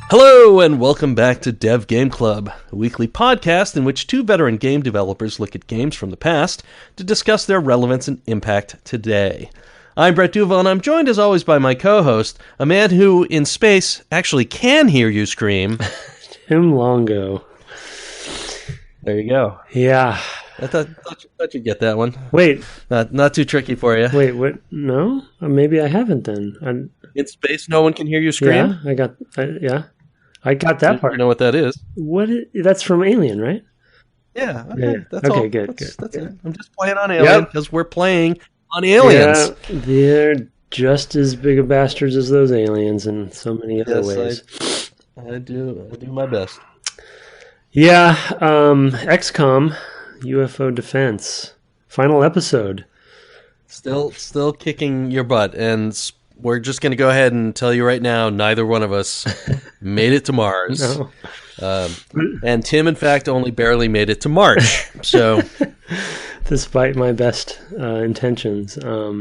Hello and welcome back to Dev Game Club, a weekly podcast in which two veteran game developers look at games from the past to discuss their relevance and impact today. I'm Brett Duval and I'm joined as always by my co-host, a man who in space actually can hear you scream. Tim Longo. There you go. Yeah. I thought you'd get that one. Wait. Not too tricky for you. Wait, what? No? Maybe I haven't then. In space, no one can hear you scream? Yeah, I got that part. You know what that is? That's from Alien, right? Yeah, okay. Yeah. That's all. Good. That's it. I'm just playing on Alien because we're playing on Aliens. Yeah, they're just as big of bastards as those aliens in so many other ways. I do my best. Yeah, XCOM, UFO Defense, final episode. Still kicking your butt, and we're just going to go ahead and tell you right now, neither one of us made it to Mars. No. And Tim, in fact, only barely made it to March. So, despite my best intentions. I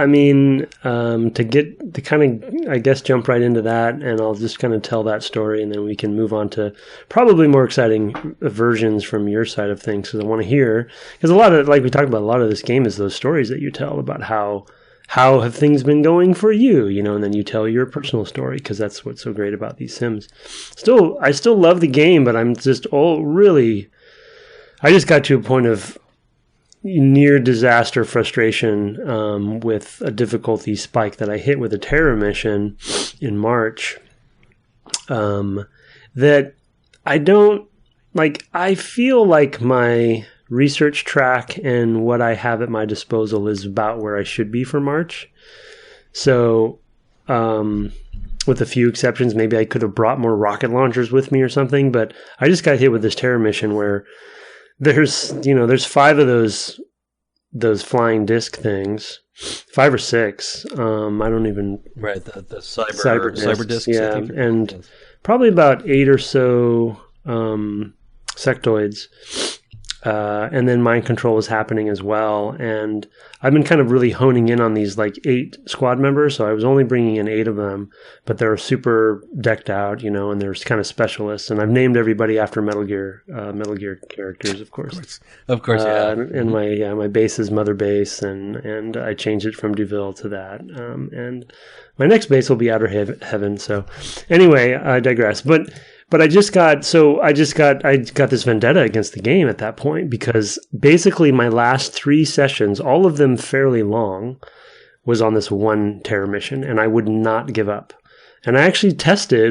mean, to kind of, I guess, jump right into that, and I'll just kind of tell that story, and then we can move on to probably more exciting versions from your side of things, because I want to hear, because a lot of, like we talked about, a lot of this game is those stories that you tell about how have things been going for you, and then you tell your personal story, because that's what's so great about these Sims. I still love the game, but I'm just I just got to a point of near disaster frustration with a difficulty spike that I hit with a terror mission in March that I don't like. I feel like my research track and what I have at my disposal is about where I should be for March. So with a few exceptions, maybe I could have brought more rocket launchers with me or something, but I just got hit with this terror mission where there's 5 of those flying disc things, 5 or 6. I don't even the cyber discs. Yeah, and probably about 8 or so sectoids, and then mind control was happening as well. And I've been kind of really honing in on these 8 squad members, so I was only bringing in 8 of them, but they're super decked out, and there's kind of specialists. And I've named everybody after Metal Gear characters, of course. Of course, yeah. And my base is Mother Base, and I changed it from Duville to that. And my next base will be Outer Heaven. So anyway, I digress. But I got this vendetta against the game at that point, because basically my last 3 sessions, all of them fairly long, was on this one terror mission, and I would not give up. And I actually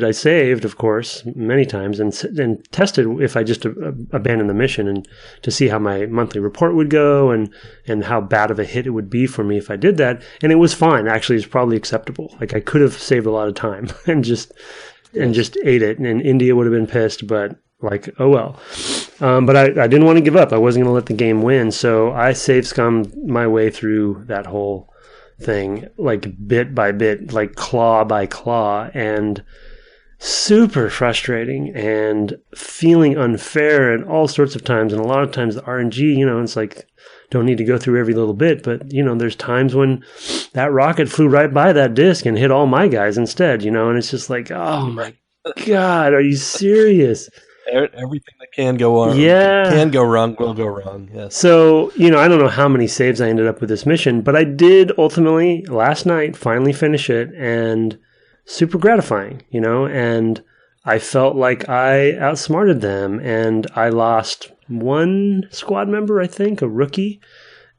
I saved, of course, many times, and tested if I just abandoned the mission, and to see how my monthly report would go, and how bad of a hit it would be for me if I did that. And it was fine. Actually, it's probably acceptable. Like, I could have saved a lot of time and just ate it, and India would have been pissed, but oh well. But I didn't want to give up. I wasn't going to let the game win, so I save-scummed my way through that whole thing, bit by bit, claw by claw, and super frustrating and feeling unfair at all sorts of times. And a lot of times the RNG, it's don't need to go through every little bit, but there's times when that rocket flew right by that disc and hit all my guys instead, and it's just oh my God, are you serious? Everything that can go wrong, can go wrong, will go wrong. Yes. So, I don't know how many saves I ended up with this mission, but I did ultimately last night finally finish it, and super gratifying, and I felt like I outsmarted them, and I lost one squad member, I think, a rookie,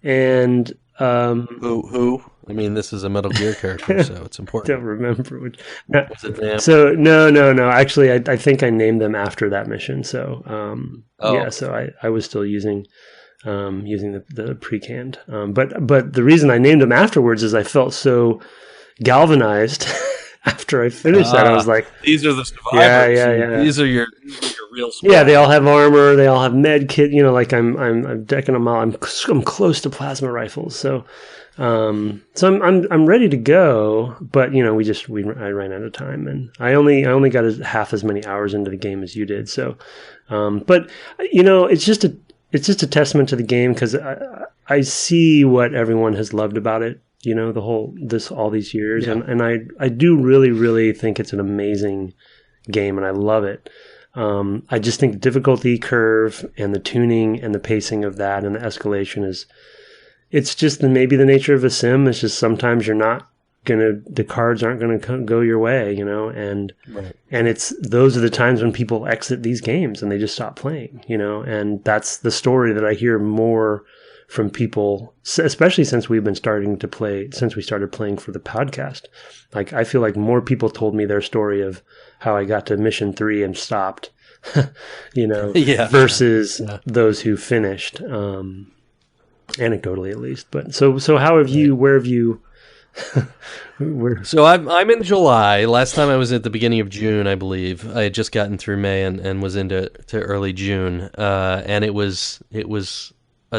and who? I mean, this is a Metal Gear character, so it's important. I don't remember which. Was it Nam? So no. Actually, I think I named them after that mission. So yeah, so I was still using the pre-canned. But the reason I named them afterwards is I felt so galvanized after I finished that. I was like, these are the survivors. Yeah. These are your real squad. Yeah, they all have armor. They all have med kit. I'm decking them out. I'm close to plasma rifles. So I'm ready to go. But I ran out of time, and I only got half as many hours into the game as you did. So, but it's just a testament to the game, because I see what everyone has loved about it. all these years. And I do really, really think it's an amazing game, and I love it. I just think the difficulty curve and the tuning and the pacing of that and the escalation it's just maybe the nature of a sim. It's just sometimes the cards aren't going to go your way, and those are the times when people exit these games and they just stop playing, and that's the story that I hear more from people, especially since we started playing for the podcast. Like, I feel like more people told me their story of how I got to mission 3 and stopped, versus those who finished, anecdotally at least. But so how have you, where have you, So I'm in July. Last time I was at the beginning of June, I believe. I had just gotten through May and was into early June, and it was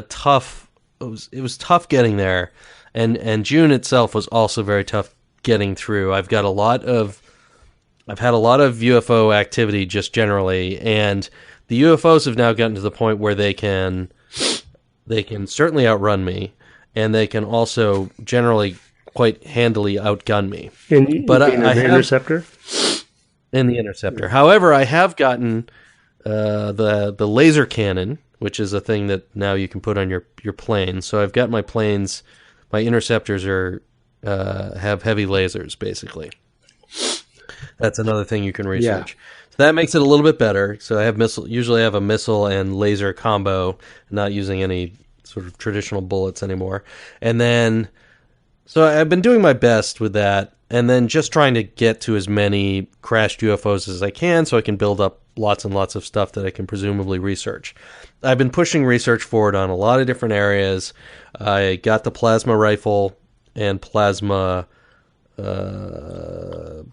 tough getting there, and June itself was also very tough getting through. I've had a lot of UFO activity just generally, and the UFOs have now gotten to the point where they can certainly outrun me, and they can also generally quite handily outgun me. But I have interceptor? In the interceptor. However, I have gotten the laser cannon, which is a thing that now you can put on your plane. So I've got my planes, my interceptors have heavy lasers, basically. That's another thing you can research. Yeah. So that makes it a little bit better. So I have usually I have a missile and laser combo, not using any sort of traditional bullets anymore. And then, so I've been doing my best with that, and then just trying to get to as many crashed UFOs as I can so I can build up lots and lots of stuff that I can presumably research. I've been pushing research forward on a lot of different areas. I got the plasma rifle and plasma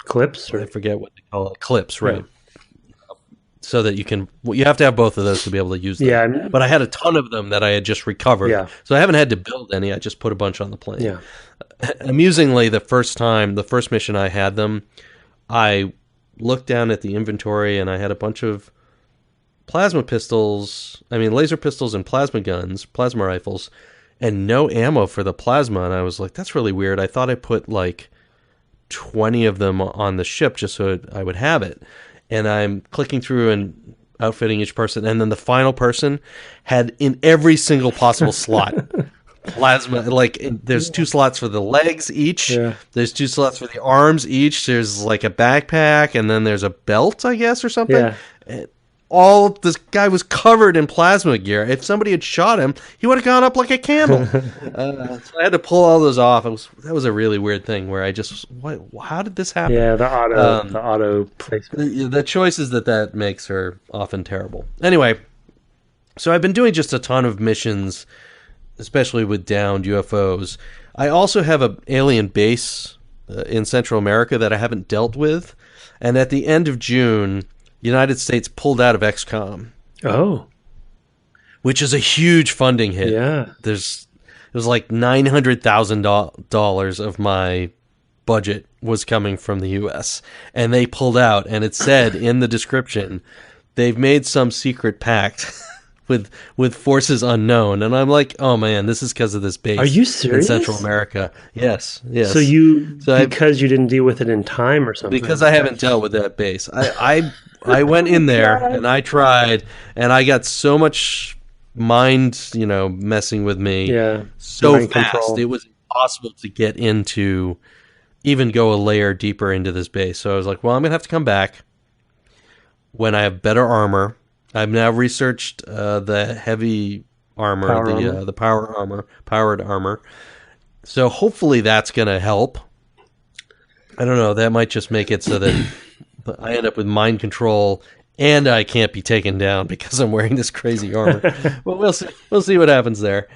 clips? I forget what they call it. Clips, right. Yeah. So that you have to have both of those to be able to use them. Yeah. But I had a ton of them that I had just recovered. Yeah. So I haven't had to build any. I just put a bunch on the plane. Yeah. Amusingly, the first mission I had them, I looked down at the inventory and I had a bunch of laser pistols and plasma rifles, and no ammo for the plasma. And I was like, that's really weird. I thought I put like 20 of them on the ship just so I would have it. And I'm clicking through and outfitting each person, and then the final person had in every single possible slot plasma. Like, there's 2 slots for the legs each. Yeah. There's 2 slots for the arms each. There's like a backpack, and then there's a belt, I guess, or something. Yeah. And this guy was covered in plasma gear. If somebody had shot him, he would have gone up like a candle. So I had to pull all those off. That was a really weird thing where I just, how did this happen? Yeah, the auto placement. The choices that makes are often terrible. Anyway, so I've been doing just a ton of missions, especially with downed UFOs. I also have an alien base in Central America that I haven't dealt with. And at the end of June, United States pulled out of XCOM. Oh. Which is a huge funding hit. Yeah. It was like $900,000 of my budget was coming from the U.S. And they pulled out, and it said in the description, they've made some secret pact with forces unknown. And I'm like, oh man, this is because of this base. Are you serious? In Central America. Yes. So because you didn't deal with it in time or something? Because I haven't dealt with that base. I went in there and I tried, and I got so much mind, messing with me so mind fast. Control. It was impossible to get into, even go a layer deeper into this base. So I was like, well, I'm going to have to come back when I have better armor. I've now researched the heavy armor, the powered armor. So hopefully that's going to help. I don't know. That might just make it so that I end up with mind control and I can't be taken down because I'm wearing this crazy armor. But we'll see. We'll see what happens there.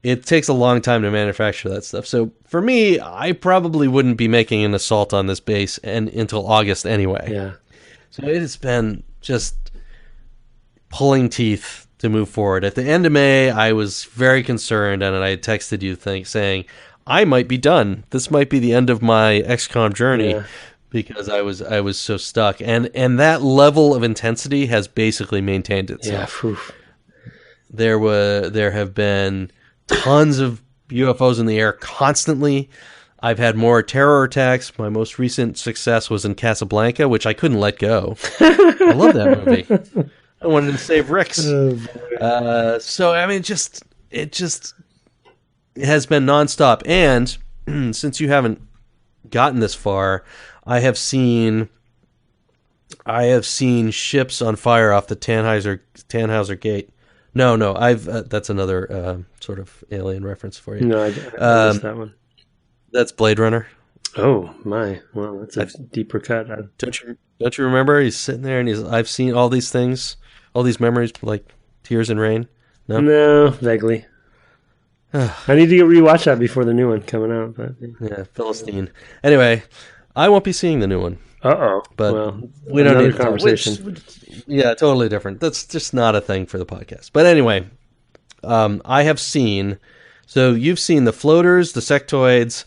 It takes a long time to manufacture that stuff. So for me, I probably wouldn't be making an assault on this base until August anyway. Yeah. So it has been just pulling teeth to move forward. At the end of May, I was very concerned, and I had texted you saying, I might be done. This might be the end of my XCOM journey because I was so stuck. And that level of intensity has basically maintained itself. Yeah. There have been tons of UFOs in the air constantly. I've had more terror attacks. My most recent success was in Casablanca, which I couldn't let go. I love that movie. I wanted to save Rick's. So, I mean, it has been nonstop. And since you haven't gotten this far, I have seen ships on fire off the Tannhauser Gate. No, that's another sort of alien reference for you. No, I missed that one. That's Blade Runner. Oh my! Well, that's a deeper cut. Don't you remember? He's sitting there, and I've seen all these things, all these memories, like Tears in Rain. No, vaguely. I need to rewatch that before the new one coming out. But yeah, Philistine. Anyway, I won't be seeing the new one. But we don't need conversation. Yeah, totally different. That's just not a thing for the podcast. But anyway, I have seen. So you've seen the floaters, the sectoids,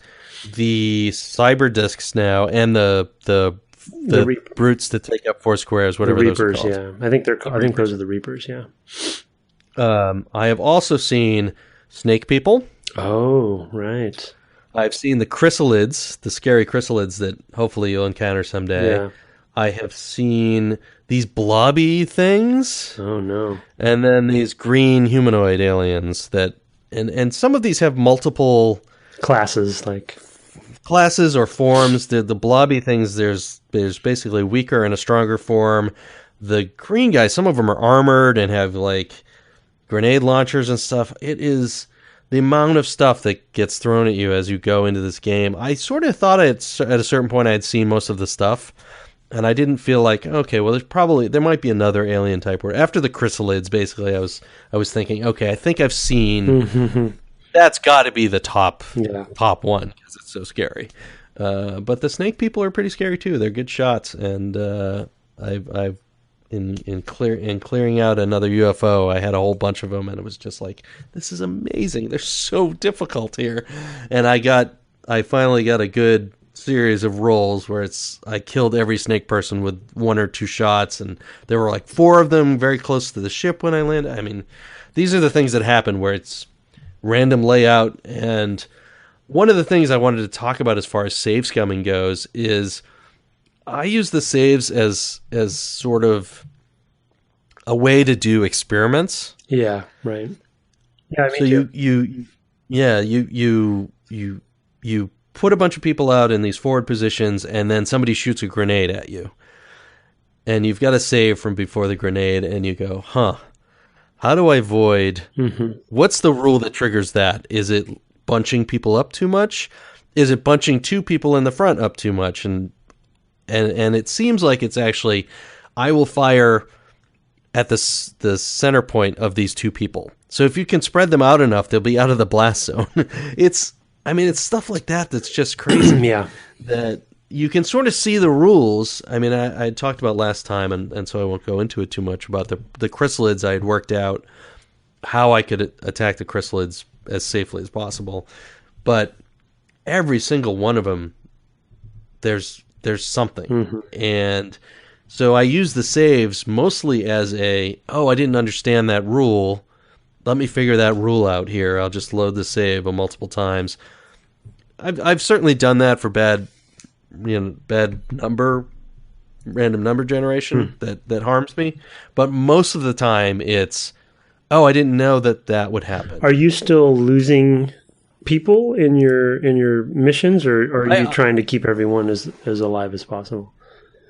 the cyber discs now, and the brutes that take up 4 squares, whatever the Reapers, those are called. Yeah, I think those are the Reapers. Yeah. I have also seen snake people. Oh, right. I've seen the chrysalids, the scary chrysalids that hopefully you'll encounter someday. Yeah. I have seen these blobby things. Oh no! And then these green humanoid aliens that. And some of these have multiple classes or forms. The blobby things, there's basically weaker and a stronger form. The green guys, some of them are armored and have like grenade launchers and stuff. It is the amount of stuff that gets thrown at you as you go into this game. I sort of thought at a certain point I had seen most of the stuff, and I didn't feel like, okay, well, there might be another alien type. Where after the chrysalids, basically, I was thinking, okay, I think I've seen that's got to be the top one because it's so scary. But the snake people are pretty scary too. They're good shots, and I've in clearing out another UFO, I had a whole bunch of them, and it was just like, this is amazing. They're so difficult here, and I finally got a good series of rolls where I killed every snake person with 1 or 2 shots, and there were like 4 of them very close to the ship when I landed. I mean, these are the things that happen where it's random layout. And one of the things I wanted to talk about as far as save scumming goes is I use the saves as sort of a way to do experiments. Yeah, right. Yeah, I mean, so you put a bunch of people out in these forward positions, and then somebody shoots a grenade at you. And you've got to save from before the grenade, and you go, how do I avoid... What's the rule that triggers that? Is it bunching people up too much? Is it bunching 2 people in the front up too much? And it seems like it's actually, I will fire at the center point of these 2 people. So if you can spread them out enough, they'll be out of the blast zone. It's stuff like that that's just crazy. Yeah. That you can sort of see the rules. I mean, I talked about last time, and so I won't go into it too much, about the chrysalids. I had worked out how I could attack the chrysalids as safely as possible. But every single one of them, there's something. And so I use the saves mostly as I didn't understand that rule. Let me figure that rule out here. I'll just load the save multiple times. I've certainly done that for bad random number generation that harms me. But most of the time it's, I didn't know that would happen. Are you still losing people in your missions, or are you trying to keep everyone as alive as possible?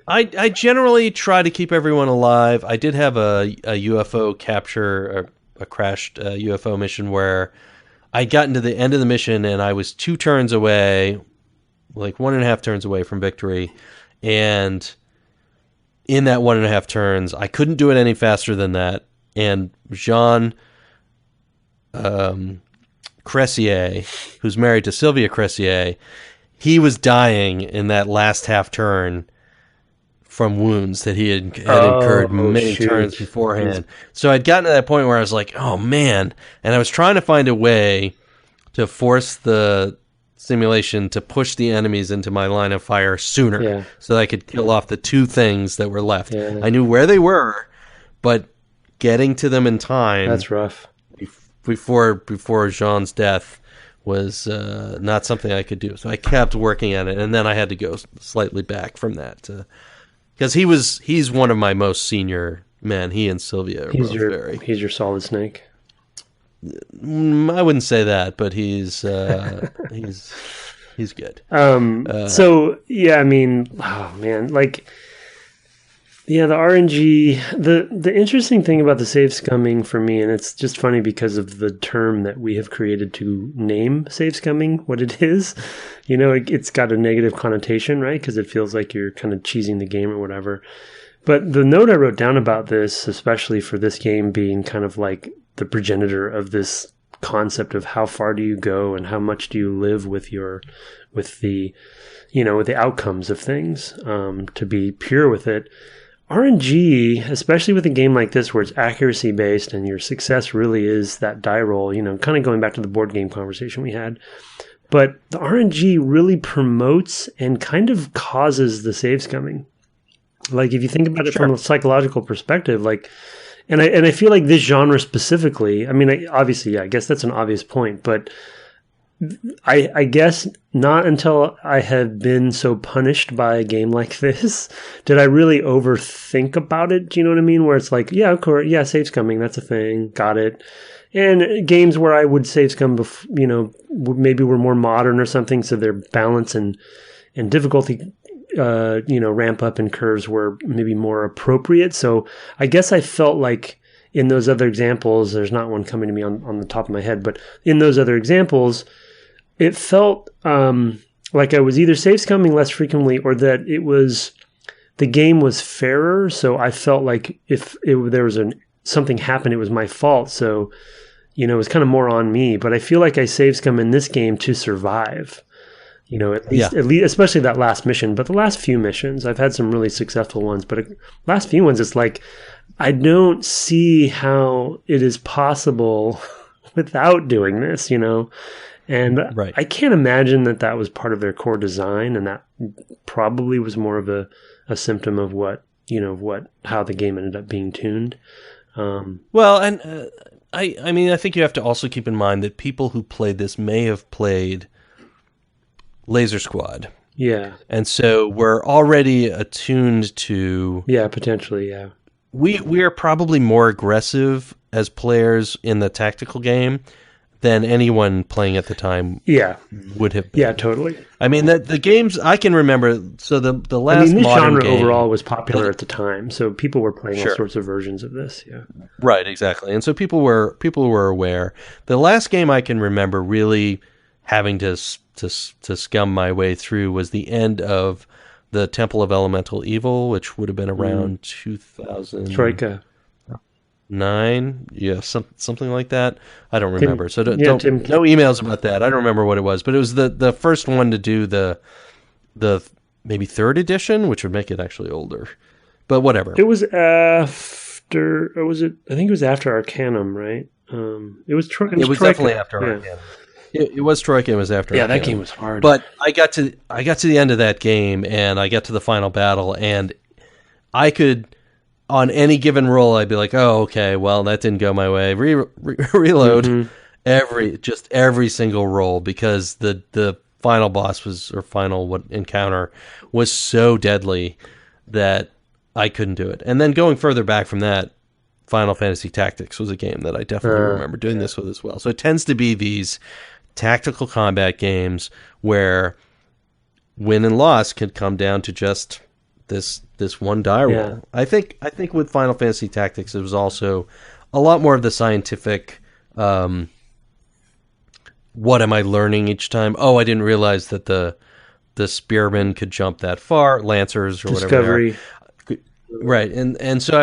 I generally try to keep everyone alive. I did have a UFO capture, a crashed UFO mission where I got into the end of the mission and I was 2 turns away, like 1.5 turns away from victory. And in that 1.5 turns, I couldn't do it any faster than that. And Jean Cressier, who's married to Sylvia Cressier, he was dying in that last half turn from wounds that he had incurred many turns beforehand. So I'd gotten to that point where I was like, oh man. And I was trying to find a way to force the simulation to push the enemies into my line of fire sooner so that I could kill off the 2 things that were left. Yeah. I knew where they were, but getting to them in time. That's rough. Before Jean's death was not something I could do. So I kept working at it, and then I had to go slightly back from that because he's one of my most senior men. He and Sylvia are both very. He's your Solid Snake. I wouldn't say that, but he's good. So yeah, I mean, oh man, like. Yeah, the RNG, the interesting thing about the save-scumming for me, and it's just funny because of the term that we have created to name save-scumming what it is. You know, it's got a negative connotation, right? Because it feels like you're kind of cheesing the game or whatever. But the note I wrote down about this, especially for this game being kind of like the progenitor of this concept of how far do you go and how much do you live with the outcomes of things, to be pure with it. RNG, especially with a game like this where it's accuracy based and your success really is that die roll, kind of going back to the board game conversation we had. But the RNG really promotes and kind of causes the save scumming. Like if you think about it from a psychological perspective, and I feel like this genre specifically, I mean, obviously, I guess that's an obvious point, but I guess not until I had been so punished by a game like this did I really overthink about it. Do you know what I mean? Where it's like, yeah, of course, yeah, save scumming, that's a thing, got it. And games where I would save scum, maybe were more modern or something, so their balance and difficulty, ramp up and curves were maybe more appropriate. So I guess I felt like in those other examples, there's not one coming to me on the top of my head, but in those other examples, it felt like I was either save scumming less frequently or that the game was fairer. So I felt like if there was something happened, it was my fault. So, it was kind of more on me. But I feel like I save scum in this game to survive. At least, especially that last mission. But the last few missions, I've had some really successful ones. But last few ones, it's like I don't see how it is possible without doing this. And right. I can't imagine that was part of their core design, and that probably was more of a symptom of how the game ended up being tuned. Well, and I mean, I think you have to also keep in mind that people who played this may have played Laser Squad. Yeah. And so we're already attuned to... Yeah, potentially, yeah. We are probably more aggressive as players in the tactical game than anyone playing at the time would have been. Yeah, totally. I mean, the games I can remember, so the last this modern genre game, overall was popular at the time, so people were playing all sorts of versions of this, yeah. Right, exactly. And so people were aware. The last game I can remember really having to scum my way through was the end of the Temple of Elemental Evil, which would have been around 2000. Troika. 9, something like that. I don't remember. So no emails about that. I don't remember what it was, but it was the first one to do the maybe 3rd edition, which would make it actually older. But whatever. It was after, or was it? I think it was after Arcanum, right? It was definitely after Arcanum. It was Troika. It was after. Yeah, Arcanum. that game was hard. But I got to the end of that game, and I got to the final battle, and I could. On any given roll, I'd be like, "Oh, okay. Well, that didn't go my way. Reload every single roll because the final boss encounter was so deadly that I couldn't do it. And then going further back from that, Final Fantasy Tactics was a game that I definitely remember doing this with as well. So it tends to be these tactical combat games where win and loss can come down to just this one die roll. Yeah. I think with Final Fantasy Tactics, it was also a lot more of the scientific. What am I learning each time? Oh, I didn't realize that the spearmen could jump that far, lancers or Discovery. whatever. Right, and so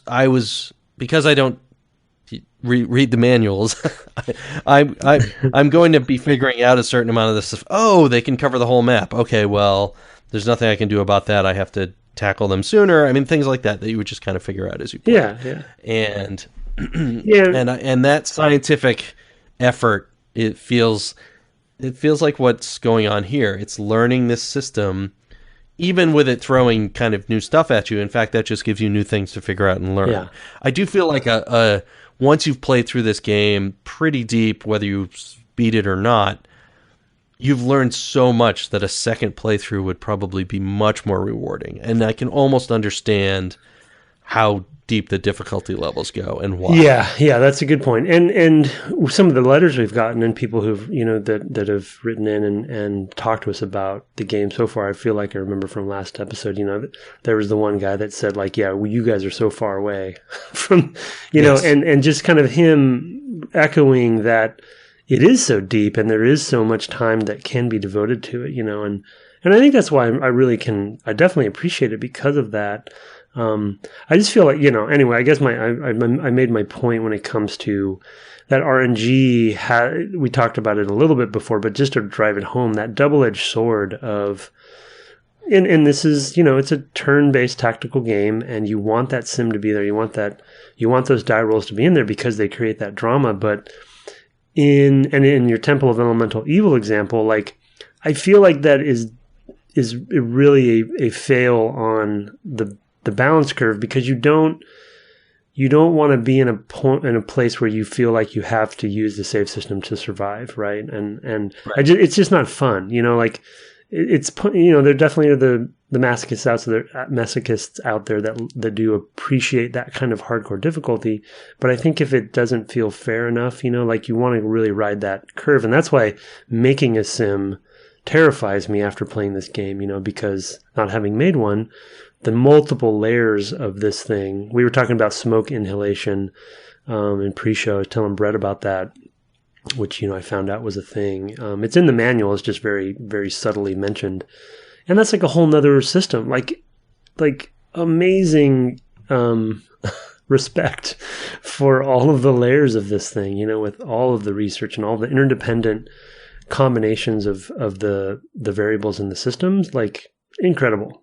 I was because I don't read the manuals. I'm going to be figuring out a certain amount of this stuff. Oh, they can cover the whole map. Okay, well. There's nothing I can do about that. I have to tackle them sooner. I mean, things like that you would just kind of figure out as you play. Yeah. And yeah. and that scientific effort, it feels like what's going on here. It's learning this system, even with it throwing kind of new stuff at you. In fact, that just gives you new things to figure out and learn. Yeah. I do feel like once you've played through this game pretty deep, whether you beat it or not, you've learned so much that a second playthrough would probably be much more rewarding. And I can almost understand how deep the difficulty levels go and why. Yeah, that's a good point. And some of the letters we've gotten and people who've, that have written in and talked to us about the game so far, I feel like I remember from last episode, there was the one guy that said like, yeah, well, you guys are so far away from, Yes. and just kind of him echoing that it is so deep and there is so much time that can be devoted to it, and I think that's why I definitely appreciate it because of that. I just feel like, anyway, I guess I made my point when it comes to that RNG. We talked about it a little bit before, but just to drive it home, that double-edged sword of, and this is, it's a turn-based tactical game, and you want that sim to be there. You want those die rolls to be in there because they create that drama. But in your Temple of Elemental Evil example, like, I feel like that is really a fail on the balance curve, because you don't want to be in a place where you feel like you have to use the save system to survive, right? And Right. It's just not fun, like it's there definitely are the masochists out there that do appreciate that kind of hardcore difficulty, but I think if it doesn't feel fair enough, like you want to really ride that curve, and that's why making a sim terrifies me after playing this game, because not having made one, the multiple layers of this thing. We were talking about smoke inhalation in pre-show. I was telling Brett about that, which, I found out was a thing. It's in the manual. It's just very, very subtly mentioned. And that's like a whole nother system, like amazing respect for all of the layers of this thing, with all of the research and all the interdependent combinations of the variables in the systems, like, incredible.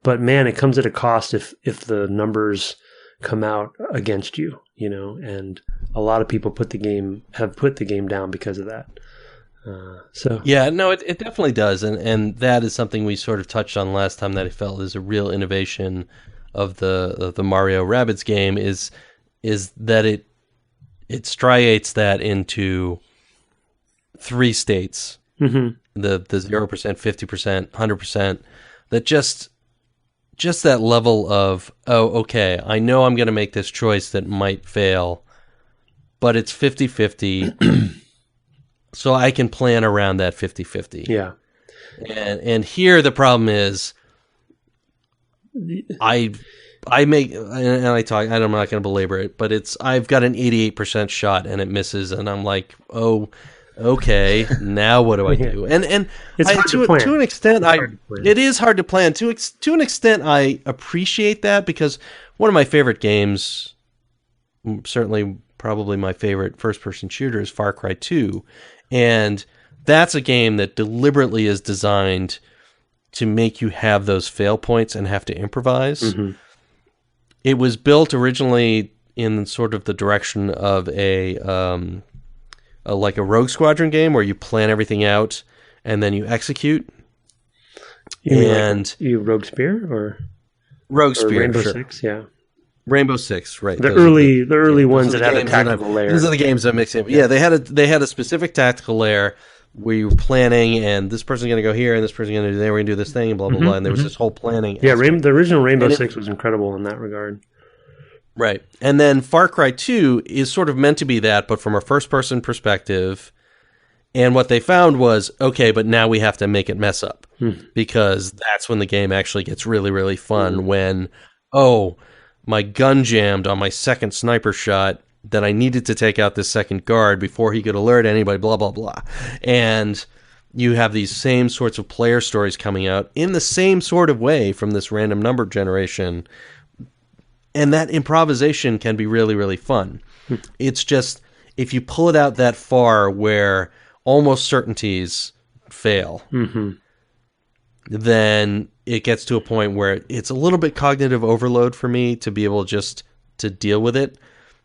But man, it comes at a cost if the numbers come out against you, and a lot of people have put the game down because of that. Yeah, no, it definitely does. And that is something we sort of touched on last time that I felt is a real innovation of the Mario Rabbids game is that it striates that into 3 states. Mm-hmm. The 0%, 50%, 100%, that just that level of, oh, okay, I know I'm going to make this choice that might fail, but it's 50-50, so I can plan around that 50-50. Yeah. And here the problem is, I make, and I talk, I'm not going to belabor it, but I've got an 88% shot and it misses, and I'm like, oh, okay, now what do I do? And it's hard to plan. To an extent, it is hard to plan. To an extent, I appreciate that, because one of my favorite games, certainly probably my favorite first-person shooter, is Far Cry 2, and that's a game that deliberately is designed to make you have those fail points and have to improvise. Mm-hmm. It was built originally in sort of the direction of like a Rogue Squadron game where you plan everything out and then you execute. You Rogue Spear or Rogue Spear, Rainbow sure. Six, yeah. Rainbow Six, right? The early ones that had a tactical layer. Those are the games that mix in. Yeah, they had a specific tactical layer where you were planning, and this person's going to go here, and this person's going to do there. We're going to do this thing, and blah blah blah. And there was this whole planning. Yeah, the original Rainbow Six was incredible in that regard. Right. And then Far Cry 2 is sort of meant to be that, but from a first-person perspective. And what they found was, okay, but now we have to make it mess up. Because that's when the game actually gets really, really fun. When, my gun jammed on my second sniper shot that I needed to take out this second guard before he could alert anybody, blah, blah, blah. And you have these same sorts of player stories coming out in the same sort of way from this random number generation. And that improvisation can be really, really fun. It's just, if you pull it out that far where almost certainties fail, then it gets to a point where it's a little bit cognitive overload for me to be able just to deal with it.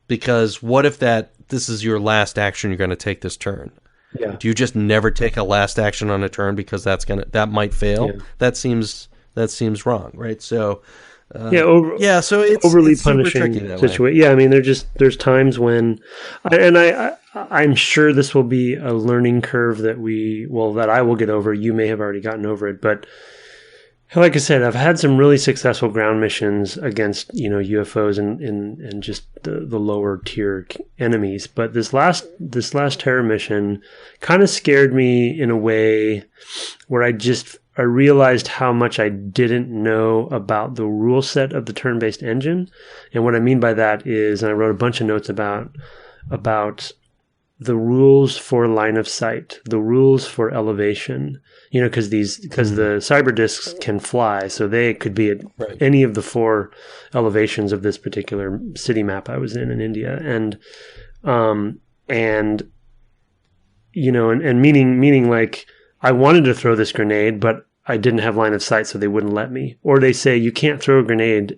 Because what if this is your last action you're going to take this turn? Yeah. Do you just never take a last action on a turn because that might fail? Yeah. That seems wrong, right? So so it's overly it's punishing situation. Yeah, I mean, there's times when, I I'm sure this will be a learning curve that that I will get over. You may have already gotten over it, but like I said, I've had some really successful ground missions against, UFOs and just the lower tier enemies. But this last terror mission kind of scared me in a way where I realized how much I didn't know about the rule set of the turn-based engine. And what I mean by that is, and I wrote a bunch of notes about the rules for line of sight, the rules for elevation, because the cyber discs can fly, so they could be at any of the 4 elevations of this particular city map I was in India, and meaning like I wanted to throw this grenade, but I didn't have line of sight, so they wouldn't let me. Or they say you can't throw a grenade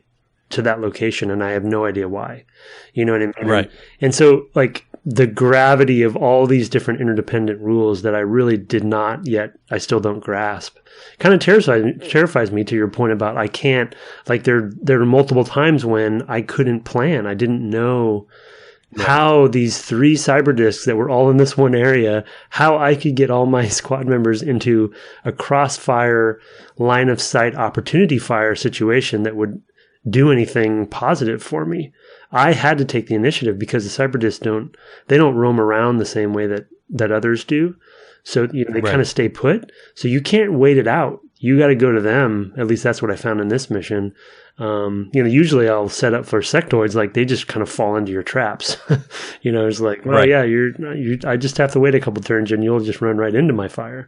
to that location, and I have no idea why. You know what I mean? Right. And so, like, the gravity of all these different interdependent rules that I really did not yet, I still don't grasp, kind of terrifies me, to your point about I can't, like, there are multiple times when I couldn't plan. I didn't know how these 3 cyber discs that were all in this one area, how I could get all my squad members into a crossfire, line of sight, opportunity fire situation that would do anything positive for me. I had to take the initiative because the cyber discs don't roam around the same way that others do. So they kind of stay put. So you can't wait it out. You got to go to them. At least that's what I found in this mission. Usually I'll set up for sectoids, like they just kind of fall into your traps. It's like, well, yeah, I just have to wait a couple turns and you'll just run right into my fire.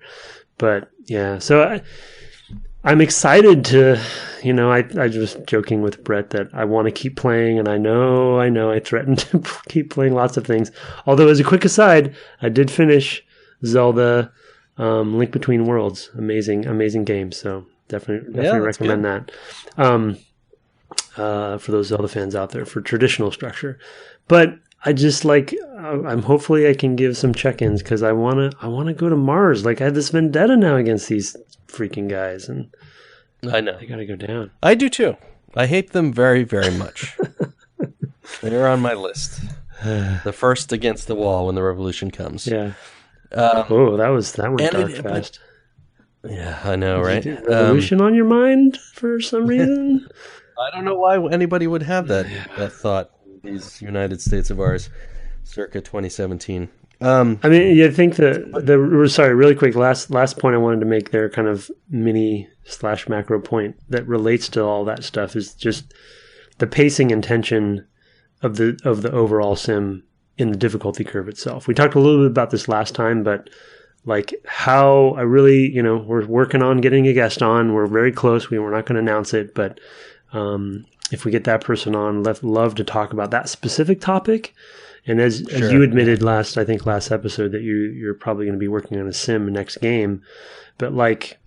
But yeah, so I'm excited to, I was joking with Brett that I want to keep playing, and I know I threatened to keep playing lots of things. Although, as a quick aside, I did finish Zelda Link Between Worlds. Amazing game. So definitely recommend that. For those Zelda fans out there, for traditional structure. But I just I'm hopefully I can give some check-ins because I want to go to Mars. Like, I had this vendetta now against these freaking guys, and I know they got to go down. I do too. I hate them very, very much. They're on my list. The first against the wall when the revolution comes. Yeah. That went dark fast. Yeah, I know, right? Revolution on your mind for some reason? I don't know why anybody would have that thought. These United States of ours, circa 2017. I think sorry, really quick, last point I wanted to make there, kind of mini/macro point that relates to all that stuff, is just the pacing and tension of the overall sim in the difficulty curve itself. We talked a little bit about this last time, but like how I really, we're working on getting a guest on. We're very close. We're not going to announce it, but if we get that person on, love to talk about that specific topic. And as you admitted last episode, that you're probably going to be working on a sim next game. But like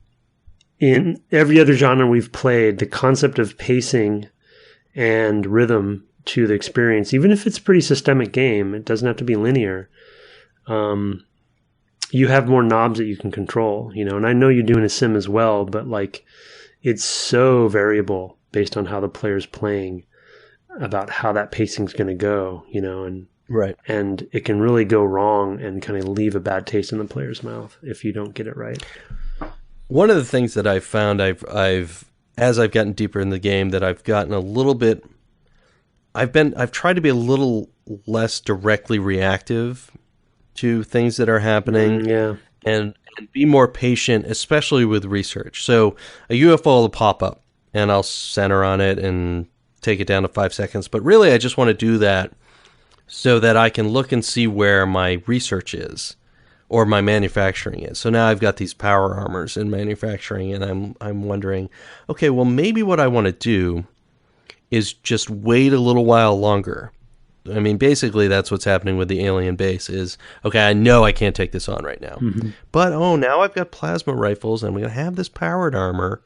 in every other genre we've played, the concept of pacing and rhythm to the experience, even if it's a pretty systemic game, it doesn't have to be linear. You have more knobs that you can control, and I know you're doing a sim as well, but like it's so variable based on how the player's playing about how that pacing's going to go, and right. And it can really go wrong and kind of leave a bad taste in the player's mouth if you don't get it right. One of the things that I've found, as I've gotten deeper in the game, that I've gotten a little bit, I've tried to be a little less directly reactive to things that are happening. Yeah. And be more patient, especially with research. So a UFO will pop up, and I'll center on it and take it down to 5 seconds. But really, I just want to do that so that I can look and see where my research is or my manufacturing is. So now I've got these power armors in manufacturing, and I'm wondering, okay, well, maybe what I want to do is just wait a little while longer. I mean, basically, that's what's happening with the alien base is, okay, I know I can't take this on right now. Mm-hmm. But, now I've got plasma rifles, and I'm going to have this powered armor.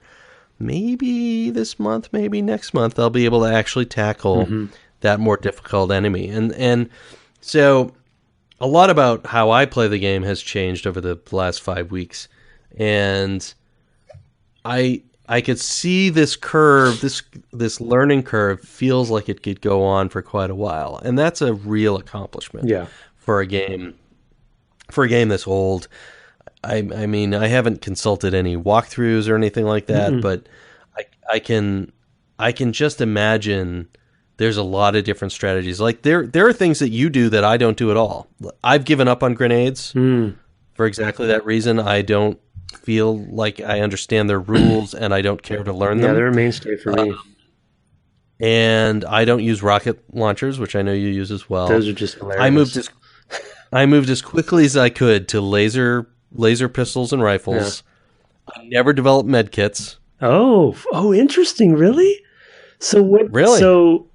Maybe this month, maybe next month, I'll be able to actually tackle that more difficult enemy. And so a lot about how I play the game has changed over the last 5 weeks. And I could see this curve, this learning curve feels like it could go on for quite a while. And that's a real accomplishment for a game this old. I mean, I haven't consulted any walkthroughs or anything like that, but I can just imagine there's a lot of different strategies. Like there are things that you do that I don't do at all. I've given up on grenades for exactly that reason. I don't feel like I understand their rules, and I don't care to learn them. Yeah, they're a mainstay for me. And I don't use rocket launchers, which I know you use as well. Those are just hilarious. I moved as quickly as I could to laser pistols and rifles. Yeah. I never developed medkits. Oh, interesting. Really? So what? Really? So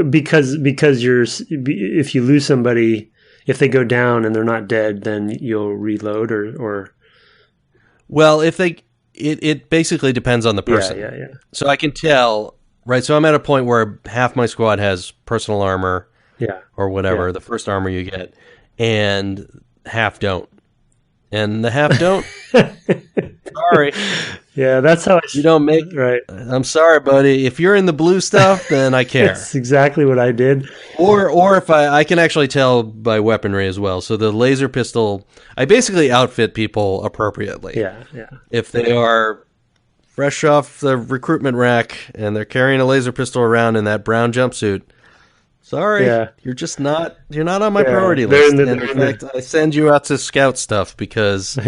because if you lose somebody, if they go down and they're not dead, then you'll reload or. Well, it basically depends on the person. Yeah. So I can tell, right? So I'm at a point where half my squad has personal armor, or whatever, the first armor you get, and half don't. And the half don't. Sorry. Yeah, that's how you don't make. Right. I'm sorry, buddy. If you're in the blue stuff, then I care. That's exactly what I did. Or if I can actually tell by weaponry as well. So the laser pistol, I basically outfit people appropriately. Yeah. If they are fresh off the recruitment rack and they're carrying a laser pistol around in that brown jumpsuit, sorry, you're not on my priority list. In fact, I send you out to scout stuff because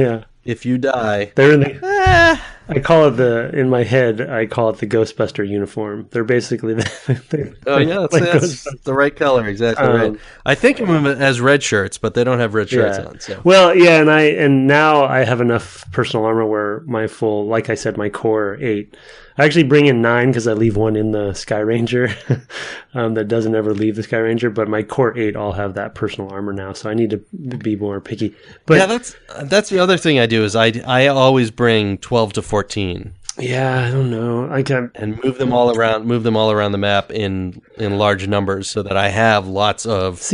if you die, they're in the. I call it in my head, I call it the Ghostbuster uniform. They're basically that's the right color, exactly right. I think of them as red shirts, but they don't have red shirts on. So. Well, yeah, and now I have enough personal armor where my full, like I said, my core 8. I actually bring in 9 because I leave one in the Sky Ranger that doesn't ever leave the Sky Ranger, but my core 8 all have that personal armor now, so I need to be more picky. But that's the other thing I do is I always bring 12 to 14. Yeah, I don't know. And move them all around the map in large numbers so that I have lots of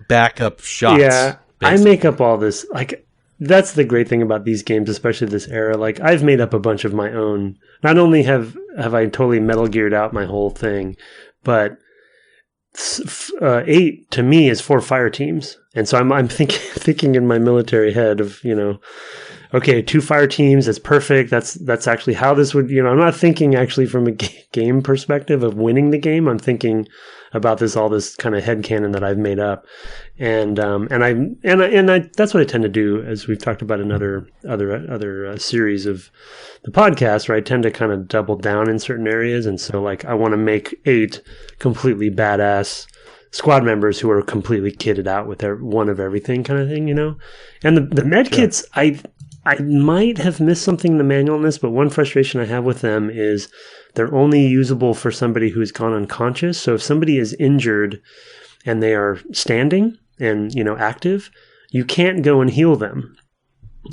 backup shots. Yeah, basically. I make up all this that's the great thing about these games, especially this era. Like, I've made up a bunch of my own. Not only have I totally Metal Geared out my whole thing, but 8 to me is 4 fire teams, and so I'm thinking in my military head of okay, 2 fire teams. That's perfect. That's actually how this would. I'm not thinking actually from a game perspective of winning the game. I'm thinking about all this kind of headcanon that I've made up, and that's what I tend to do, as we've talked about in other series of the podcast, where I tend to kind of double down in certain areas, and so I want to make 8 completely badass squad members who are completely kitted out with one of everything kind of thing, and the medkits, I might have missed something in the manual on this, but one frustration I have with them is they're only usable for somebody who's gone unconscious. So if somebody is injured and they are standing and, active, you can't go and heal them,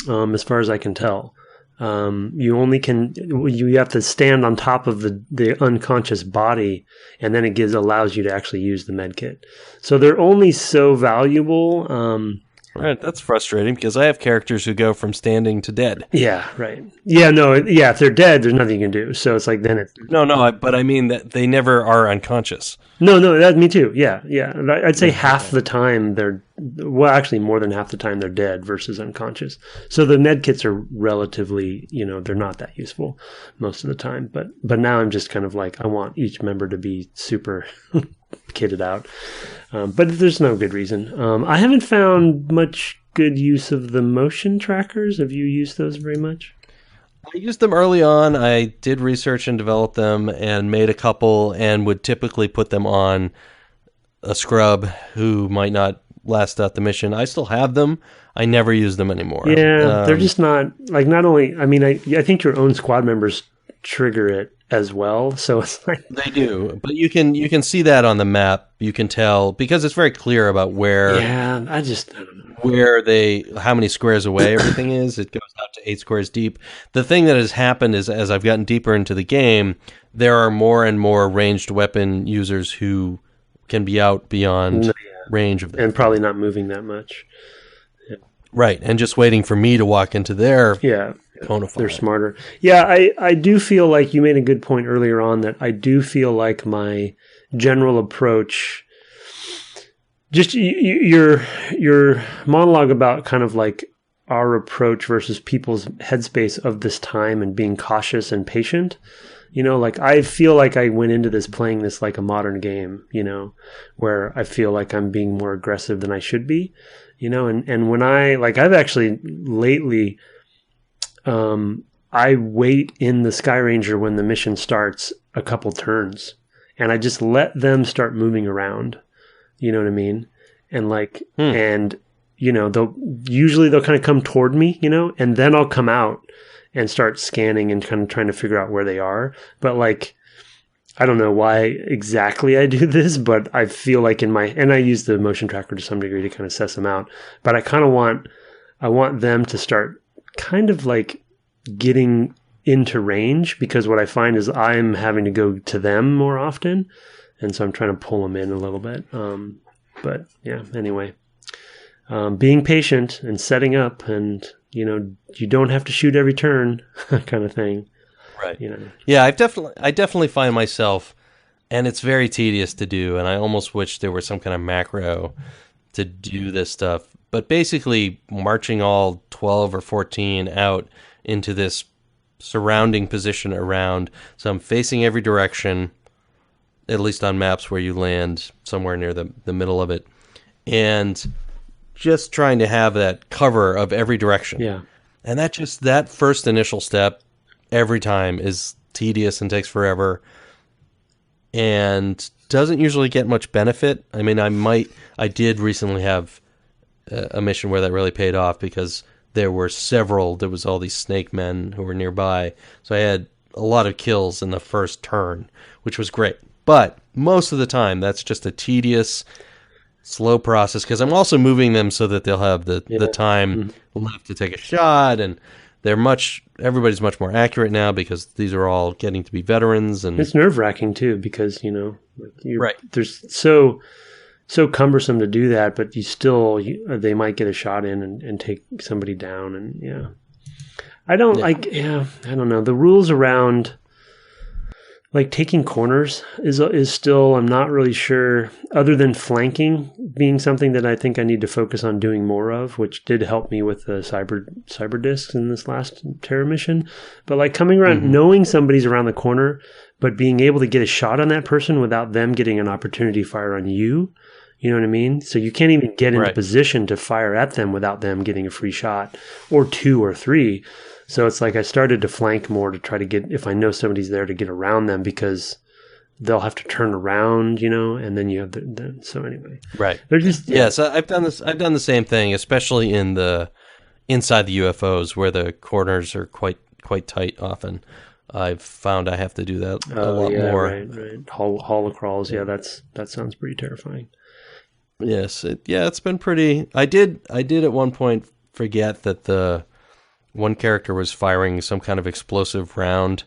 as far as I can tell. You have to stand on top of the unconscious body, and then it allows you to actually use the medkit. So they're only so valuable. Right, that's frustrating because I have characters who go from standing to dead. Yeah, right. Yeah, no, yeah. If they're dead, there's nothing you can do. So it's then it's but I mean that they never are unconscious. No, that me too. Yeah. I'd say half the time actually more than half the time they're dead versus unconscious. So the med kits are relatively, they're not that useful most of the time. But now I'm just kind of I want each member to be super kitted out. But there's no good reason. I haven't found much good use of the motion trackers. Have you used those very much? I used them early on. I did research and develop them and made a couple, and would typically put them on a scrub who might not last out the mission. I still have them. I never use them anymore. Yeah, they're just not not only. I mean, I think your own squad members trigger it as well, so it's they do, but you can see that on the map. You can tell because it's very clear about where. Yeah, I don't know where how many squares away everything is. It goes out to 8 squares deep. The thing that has happened is, as I've gotten deeper into the game, there are more and more ranged weapon users who can be out beyond range of them, and probably not moving that much. Yeah. Right, and just waiting for me to walk into their cone of fire. They're smarter. Yeah, I do feel like you made a good point earlier on that I do feel like my general approach just your monologue about kind of like our approach versus people's headspace of this time and being cautious and patient. Like I feel like I went into this playing this like a modern game, where I feel like I'm being more aggressive than I should be, and when I've actually lately, I wait in the Sky Ranger when the mission starts a couple turns and I just let them start moving around. You know what I mean? And and they'll kind of come toward me, and then I'll come out and start scanning and kind of trying to figure out where they are. But I don't know why exactly I do this, but I feel like and I use the motion tracker to some degree to kind of suss them out. But I kind of want them to start kind of like getting into range, because what I find is I'm having to go to them more often. And so I'm trying to pull them in a little bit. But yeah, anyway, being patient and setting up, and, you don't have to shoot every turn kind of thing. Right. Yeah, I definitely find myself, and it's very tedious to do, and I almost wish there were some kind of macro to do this stuff. But basically marching all 12 or 14 out into this surrounding position around, so I'm facing every direction, at least on maps where you land somewhere near the middle of it, and just trying to have that cover of every direction. Yeah. And that first initial step every time is tedious and takes forever and doesn't usually get much benefit. I mean, I did recently have a mission where that really paid off, because there was all these snake men who were nearby. So I had a lot of kills in the first turn, which was great. But most of the time, that's just a tedious, slow process, because I'm also moving them so that they'll have the time left to take a shot, and everybody's much more accurate now because these are all getting to be veterans, and it's nerve-wracking too, because right. There's so cumbersome to do that, but they might get a shot in and take somebody down, and yeah. I don't know. The rules around taking corners is still, I'm not really sure, other than flanking being something that I think I need to focus on doing more of, which did help me with the cyber discs in this last terror mission. But coming around, knowing somebody's around the corner, but being able to get a shot on that person without them getting an opportunity to fire on you. You know what I mean? So you can't even get into position to fire at them without them getting a free shot, or 2 or 3. So it's I started to flank more to try to get, if I know somebody's there, to get around them, because they'll have to turn around, and then you have so anyway. Right. They're just, yeah. So I've done the same thing, especially inside the UFOs, where the corners are quite tight often. I've found I have to do that a lot more. Right. Holocrawls, yeah, that sounds pretty terrifying. Yes, it's been pretty. I did at one point forget that the one character was firing some kind of explosive round.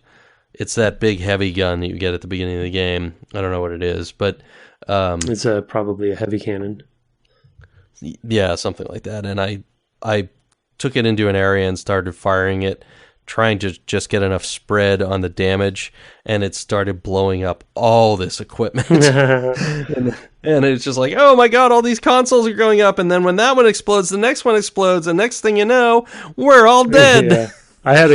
It's that big heavy gun that you get at the beginning of the game. I don't know what it is, but it's probably a heavy cannon. Yeah, something like that. And I took it into an area and started firing it, trying to just get enough spread on the damage, and it started blowing up all this equipment. and it's just oh my god, all these consoles are going up, and then when that one explodes, the next one explodes, and next thing you know, we're all dead. Yeah. I had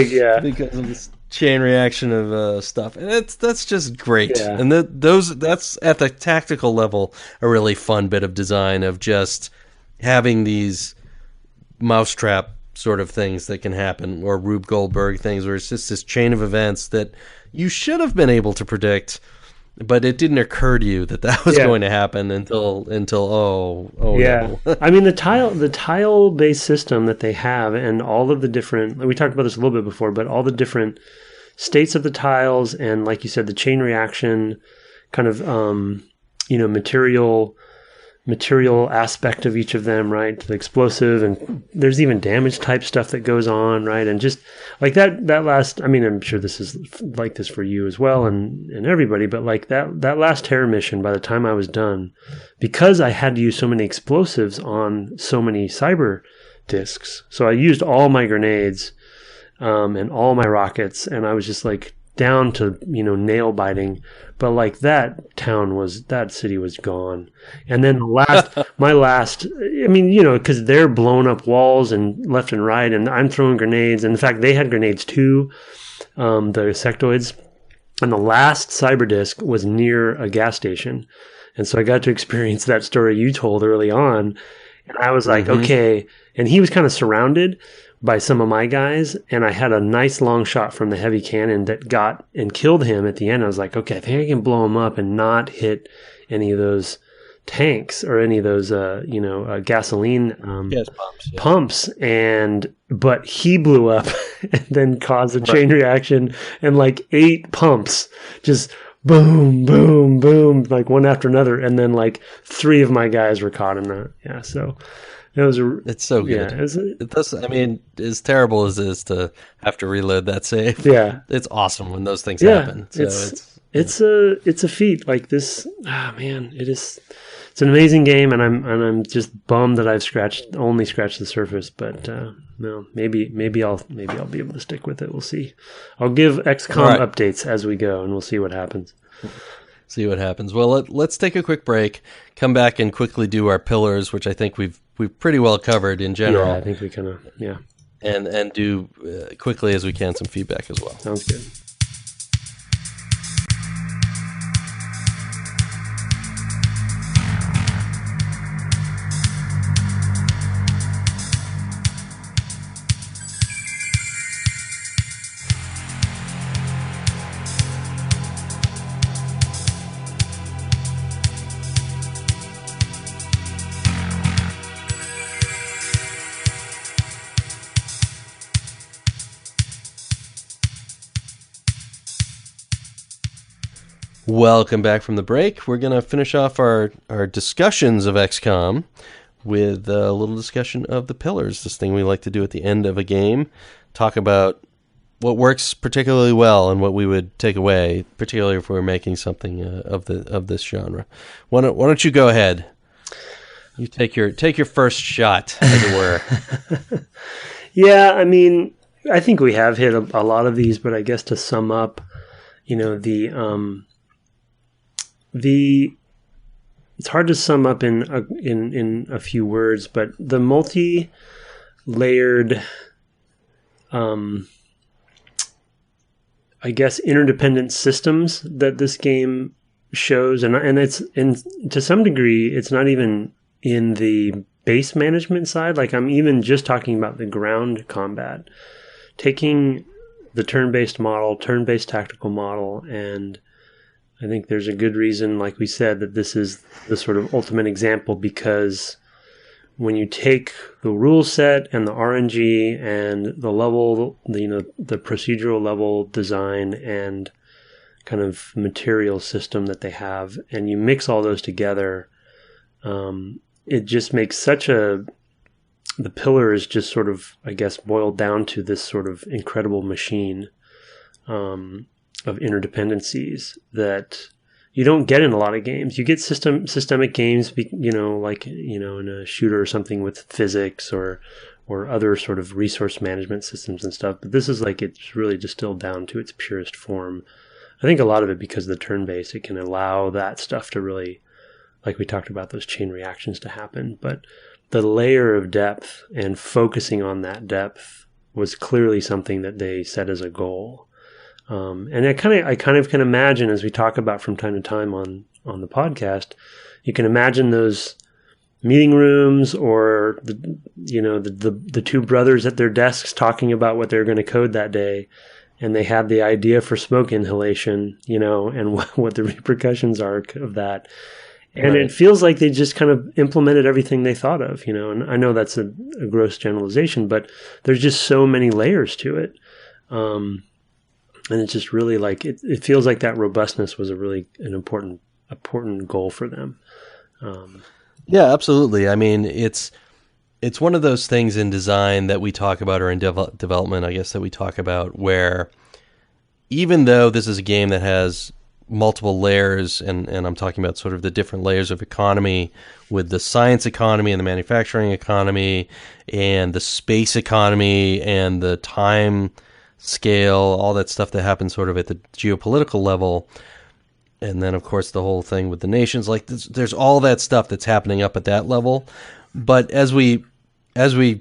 because of this chain reaction of stuff, and that's just great. Yeah. And that's at the tactical level a really fun bit of design, of just having these mousetrap sort of things that can happen, or Rube Goldberg things, where it's just this chain of events that you should have been able to predict, but it didn't occur to you that was going to happen until yeah. No. I mean, the tile based system that they have, and all of the different, we talked about this a little bit before, but all the different states of the tiles, and like you said, the chain reaction kind of material aspect of each of them, right? The explosive, and there's even damage type stuff that goes on, right? And just that last, I mean, I'm sure this is like this for you as well, and everybody, but that last terror mission, by the time I was done, because I had to use so many explosives on so many cyber discs, so I used all my grenades and all my rockets, and I was just down to, nail biting. But like that city was gone. And then because they're blowing up walls and left and right, and I'm throwing grenades. And in fact, they had grenades too, the sectoids. And the last cyber disc was near a gas station. And so I got to experience that story you told early on. And I was like, okay. And he was kind of surrounded by some of my guys. And I had a nice long shot from the heavy cannon that got and killed him at the end. I was like, okay, I think I can blow him up and not hit any of those tanks or any of those, gasoline gas pumps. But he blew up and then caused a chain reaction, and like 8 pumps just boom, boom, boom, like one after another. And then like 3 of my guys were caught in that. Yeah. So it was it's so good. Yeah, as terrible as it is to have to reload that save. Yeah. It's awesome when those things happen. So it's a feat like this. Man, it is. It's an amazing game, and I'm just bummed that I've only scratched the surface. But no, maybe I'll be able to stick with it. We'll see. I'll give XCOM updates as we go, and we'll see what happens. See what happens. Well, let's take a quick break. Come back and quickly do our pillars, which I think we've pretty well covered in general. Yeah, I think we kind of and do quickly as we can some feedback as well. Sounds good. Welcome back from the break. We're going to finish off our discussions of XCOM with a little discussion of the pillars, this thing we like to do at the end of a game. Talk about what works particularly well and what we would take away, particularly if we're making something of this genre. Why don't you go ahead? You take your first shot, as it were. Yeah, I think we have hit a lot of these, but I guess to sum up, it's hard to sum up in a few words, but the multi-layered, I guess, interdependent systems that this game shows, and it's to some degree, it's not even in the base management side. Like, I'm even just talking about the ground combat, taking the turn-based model, turn-based tactical model, and I think there's a good reason, like we said, that this is the sort of ultimate example, because when you take the rule set and the RNG and the level, the procedural level design and kind of material system that they have, and you mix all those together, it just makes the pillar is just sort of, I guess, boiled down to this sort of incredible machine of interdependencies that you don't get in a lot of games. You get systemic games, like in a shooter or something with physics or other sort of resource management systems and stuff. But this is like, it's really distilled down to its purest form. I think a lot of it because of the turn-based, it can allow that stuff to really, like we talked about, those chain reactions to happen. But the layer of depth and focusing on that depth was clearly something that they set as a goal. And I kind of can imagine, as we talk about from time to time on the podcast, you can imagine those meeting rooms or the two brothers at their desks talking about what they're going to code that day, and they had the idea for smoke inhalation, and what the repercussions are of that. And Right. It feels like they just kind of implemented everything they thought of, and I know that's a gross generalization, but there's just so many layers to it. And it's just really like, it feels like that robustness was an important goal for them. Yeah, absolutely. It's one of those things in design that we talk about, or in development, I guess, that we talk about, where even though this is a game that has multiple layers, and I'm talking about sort of the different layers of economy, with the science economy and the manufacturing economy and the space economy and the time scale, all that stuff that happens sort of at the geopolitical level. And then, of course, the whole thing with the nations. Like, there's all that stuff that's happening up at that level. But as we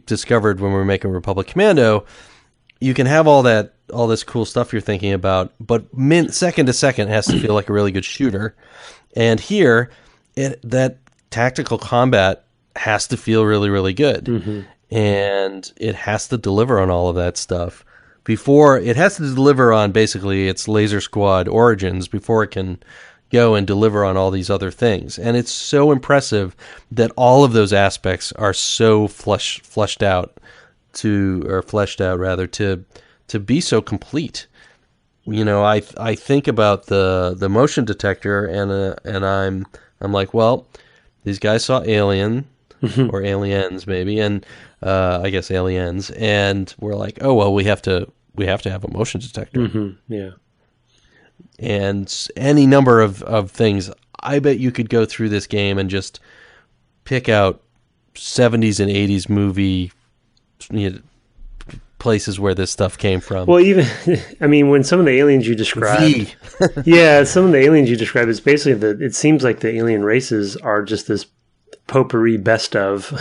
discovered when we were making Republic Commando, you can have all this cool stuff you're thinking about, but second to second has to feel like a really good shooter. And here, that tactical combat has to feel really, really good. Mm-hmm. And it has to deliver on all of that stuff. It has to deliver on basically its Laser Squad origins before it can go and deliver on all these other things. And it's so impressive that all of those aspects are so fleshed out to be so complete. You know, I think about the motion detector and I'm like, well, these guys saw Alien or Aliens maybe, and I guess Aliens, and we're like, oh well, we have to have a motion detector. Mm-hmm. Yeah. And any number of things. I bet you could go through this game and just pick out 70s and 80s movie places where this stuff came from. Well, even, I mean, when some of the aliens you described, some of the aliens you described, it's basically it seems like the alien races are just this potpourri best of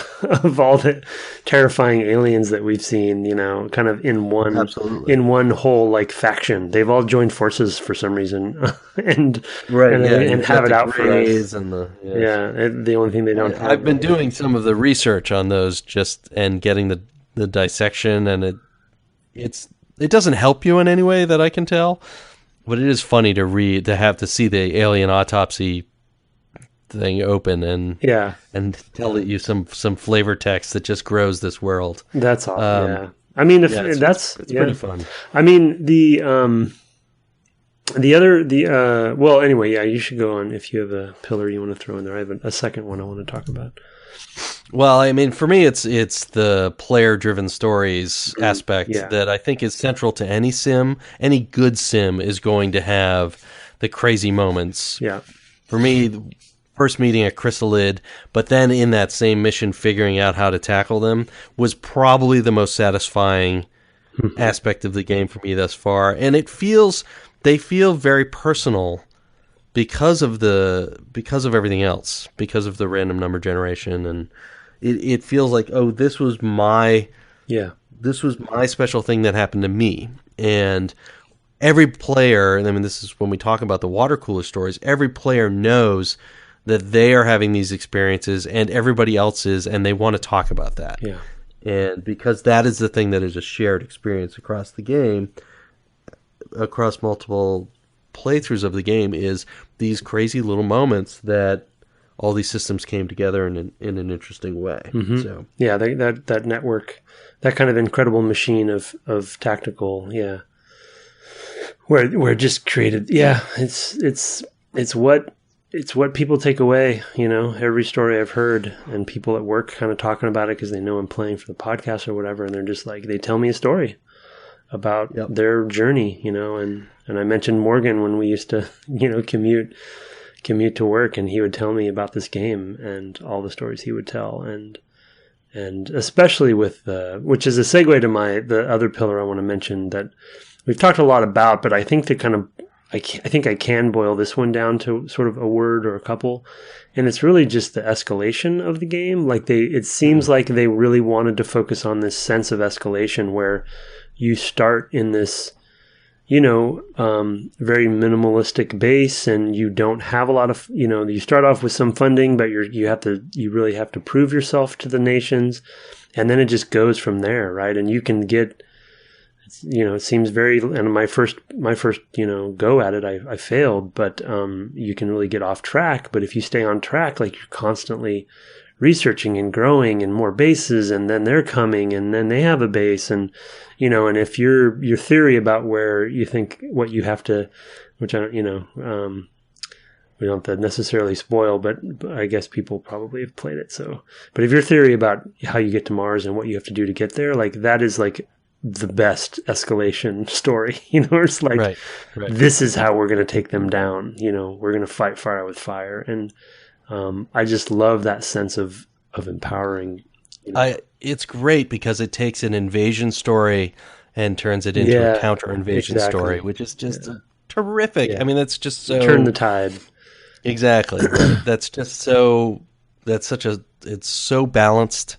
all the terrifying aliens that we've seen, you know, kind of in one whole like faction. They've all joined forces for some reason and have it out for us. And the only thing they don't have. I've been doing some of the research on those and getting the dissection, and it doesn't help you in any way that I can tell, but it is funny to see the alien autopsy thing open and tell you some flavor text that just grows this world. That's awesome. Yeah. I mean, it's pretty fun. I mean, well, anyway, yeah, you should go on if you have a pillar you want to throw in there. I have a second one I want to talk about. Well, I mean, for me, it's the player-driven stories aspect that I think is central to any sim. Any good sim is going to have the crazy moments. Yeah. For me, first meeting a chrysalid, but then in that same mission figuring out how to tackle them was probably the most satisfying aspect of the game for me thus far. And they feel very personal because of everything else, because of the random number generation, and it feels like, oh, this was my special thing that happened to me. And every player, I mean, this is when we talk about the water cooler stories, every player knows that they are having these experiences and everybody else is, and they want to talk about that. Yeah. And because that is the thing that is a shared experience across the game, across multiple playthroughs of the game, is these crazy little moments that all these systems came together in an interesting way. Mm-hmm. So yeah, that network, that kind of incredible machine of tactical, where it just created, it's what people take away, you know, every story I've heard, and people at work kind of talking about it because they know I'm playing for the podcast or whatever, and they're just like, they tell me a story about their journey, you know, and I mentioned Morgan when we used to, you know, commute to work, and he would tell me about this game and all the stories he would tell, and especially with which is a segue to the other pillar I want to mention that we've talked a lot about, but I think I think I can boil this one down to sort of a word or a couple, and it's really just the escalation of the game. Like it seems like they really wanted to focus on this sense of escalation where you start in this, you know, very minimalistic base, and you don't have a lot of, you know, you start off with some funding, but you really have to prove yourself to the nations, and then it just goes from there, right? And you can get, you know, it seems very, and my first, you know, go at it, I failed, but you can really get off track. But if you stay on track, like you're constantly researching and growing and more bases, and then they're coming, and then they have a base, and, you know, and if your theory about where you think what you have to, which I don't, you know, we don't have to necessarily spoil, but I guess people probably have played it. So, but if your theory about how you get to Mars and what you have to do to get there, like that is like the best escalation story, you know, it's like, right. This is how we're going to take them down. You know, we're going to fight fire with fire. And I just love that sense of empowering. You know. It's great because it takes an invasion story and turns it into a counter invasion story, which is just terrific. Yeah. I mean, that's just so turn the tide. Exactly. Right? That's just so. That's such a. It's so balanced.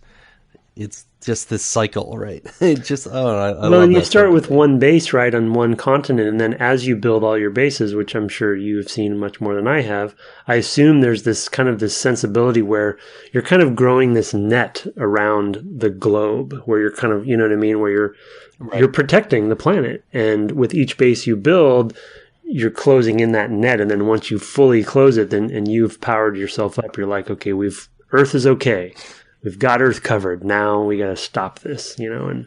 It's just this cycle, right? It just. I love and you that start sort of with thing. one base, right, on one continent, and then as you build all your bases, which I'm sure you've seen much more than I have, I assume there's this kind of this sensibility where you're kind of growing this net around the globe, where you're kind of, you know what I mean, where you're protecting the planet, and with each base you build, you're closing in that net, and then once you fully close it, then and you've powered yourself up, you're like, okay, Earth is okay. We've got Earth covered. Now we got to stop this, and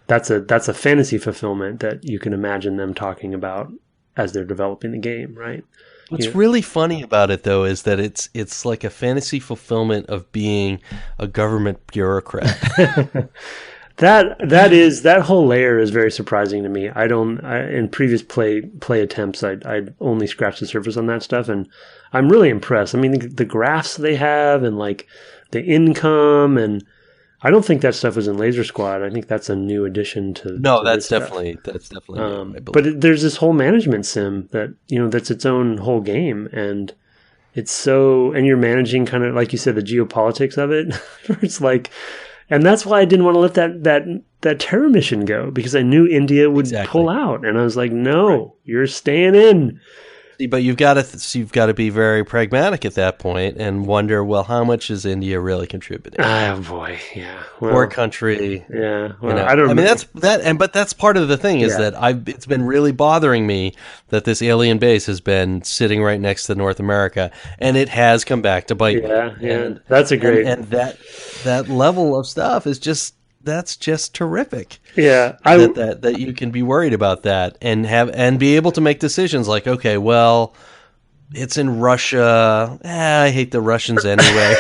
that's a fantasy fulfillment that you can imagine them talking about as they're developing the game, right? What's really funny about it, though, is that it's like a fantasy fulfillment of being a government bureaucrat. That whole layer is very surprising to me. In previous play attempts, I'd only scratched the surface on that stuff, and I'm really impressed. I mean, the graphs they have, and like the income, and I don't think that stuff was in Laser Squad. I think that's a new addition to. No, to that's this definitely new, I believe. But there's this whole management sim that that's its own whole game, and it's so. And you're managing kind of like you said the geopolitics of it. It's like. And that's why I didn't want to let that terror mission go, because I knew India would pull out, and I was like, "No, you're staying in." But you've got to be very pragmatic at that point and wonder, well, how much is India really contributing? Oh boy, yeah, poor country. Yeah, well, I don't. I mean, but that's part of the thing is that it's been really bothering me that this alien base has been sitting right next to North America, and it has come back to bite me. Yeah, that's a great and that level of stuff is just. That's just terrific. Yeah, that you can be worried about that and be able to make decisions like, okay, well, it's in Russia. I hate the Russians anyway.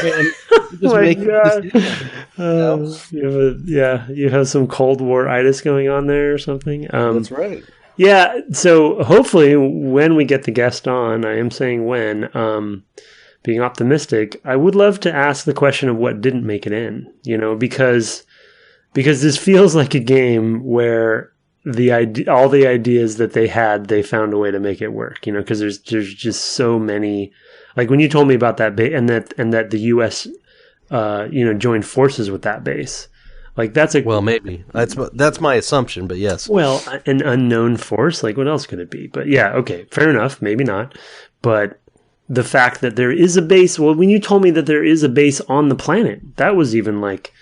Oh my God. You have some Cold War-itis going on there or something. That's right. Yeah, so hopefully when we get the guest on, I am saying when, being optimistic, I would love to ask the question of what didn't make it in, because this feels like a game where all the ideas that they had, they found a way to make it work, because there's just so many, like when you told me about that base and that the US, joined forces with that base, like well, maybe that's my assumption, but yes. Well, an unknown force, like what else could it be? But yeah, okay, fair enough, maybe not, but the fact that there is a base, well, when you told me that there is a base on the planet, that was even like,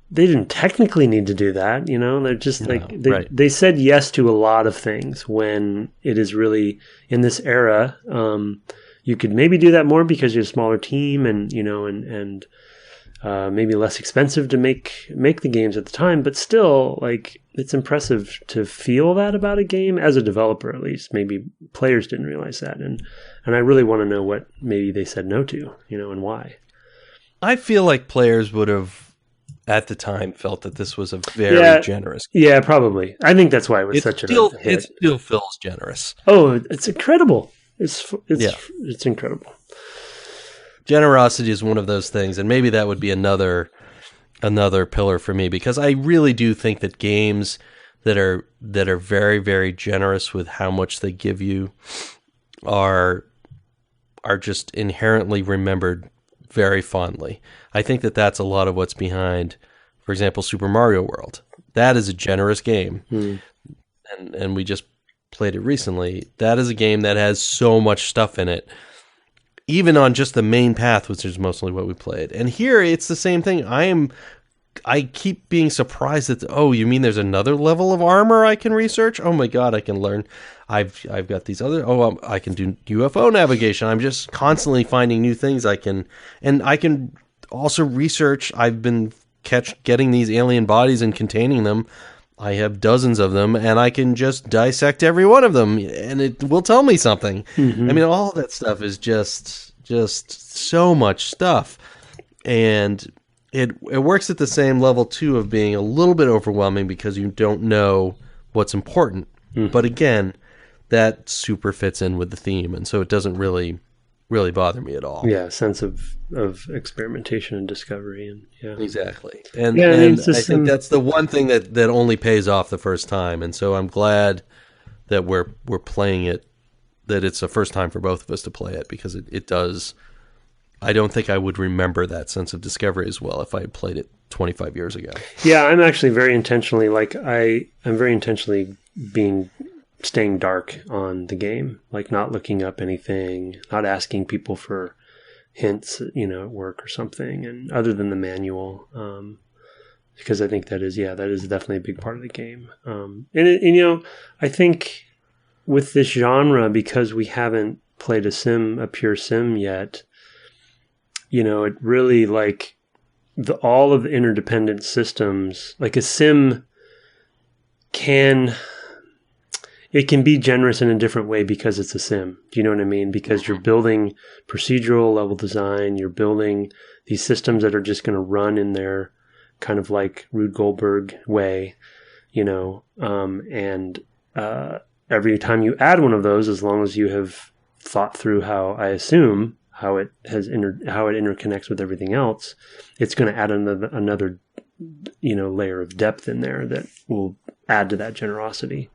they didn't technically need to do that, They're just they said yes to a lot of things when it is really in this era. You could maybe do that more because you're a smaller team and maybe less expensive to make the games at the time. But still, like it's impressive to feel that about a game as a developer, at least. Maybe players didn't realize that, and I really want to know what maybe they said no to, and why. I feel like players would have. At the time, felt that this was a very generous game. Yeah, probably. I think that's why it was such a hit. It still feels generous. Oh, it's incredible. It's incredible. Generosity is one of those things, and maybe that would be another pillar for me, because I really do think that games that are very, very generous with how much they give you are just inherently remembered very fondly. I think that that's a lot of what's behind, for example, Super Mario World. That is a generous game. And we just played it recently. That is a game that has so much stuff in it, even on just the main path, which is mostly what we played. And here, it's the same thing. I keep being surprised that, you mean there's another level of armor I can research? Oh my God, I can learn. I've got these other, I can do UFO navigation. I'm just constantly finding new things I can also research. I've been getting these alien bodies and containing them. I have dozens of them, and I can just dissect every one of them, and it will tell me something. Mm-hmm. I mean, all that stuff is just so much stuff. And it works at the same level, too, of being a little bit overwhelming because you don't know what's important. Mm-hmm. But again, that super fits in with the theme, and so it doesn't really really bother me at all. Yeah, sense of experimentation and discovery, and Exactly. And, yeah, and I think that's the one thing that only pays off the first time. And so I'm glad that we're playing it, that it's the first time for both of us to play it, because it does. I don't think I would remember that sense of discovery as well if I had played it 25 years ago. Yeah, I'm actually very intentionally, I'm very intentionally staying dark on the game, like not looking up anything, not asking people for hints, at work or something, and other than the manual, because I think that is definitely a big part of the game. I think with this genre, because we haven't played a pure sim yet, it really all of the interdependent systems, like a sim can be generous in a different way because it's a sim. Do you know what I mean? Because you're building procedural level design, you're building these systems that are just going to run in their kind of like Rube Goldberg way, and every time you add one of those, as long as you have thought through how it interconnects with everything else, it's going to add another layer of depth in there that will add to that generosity.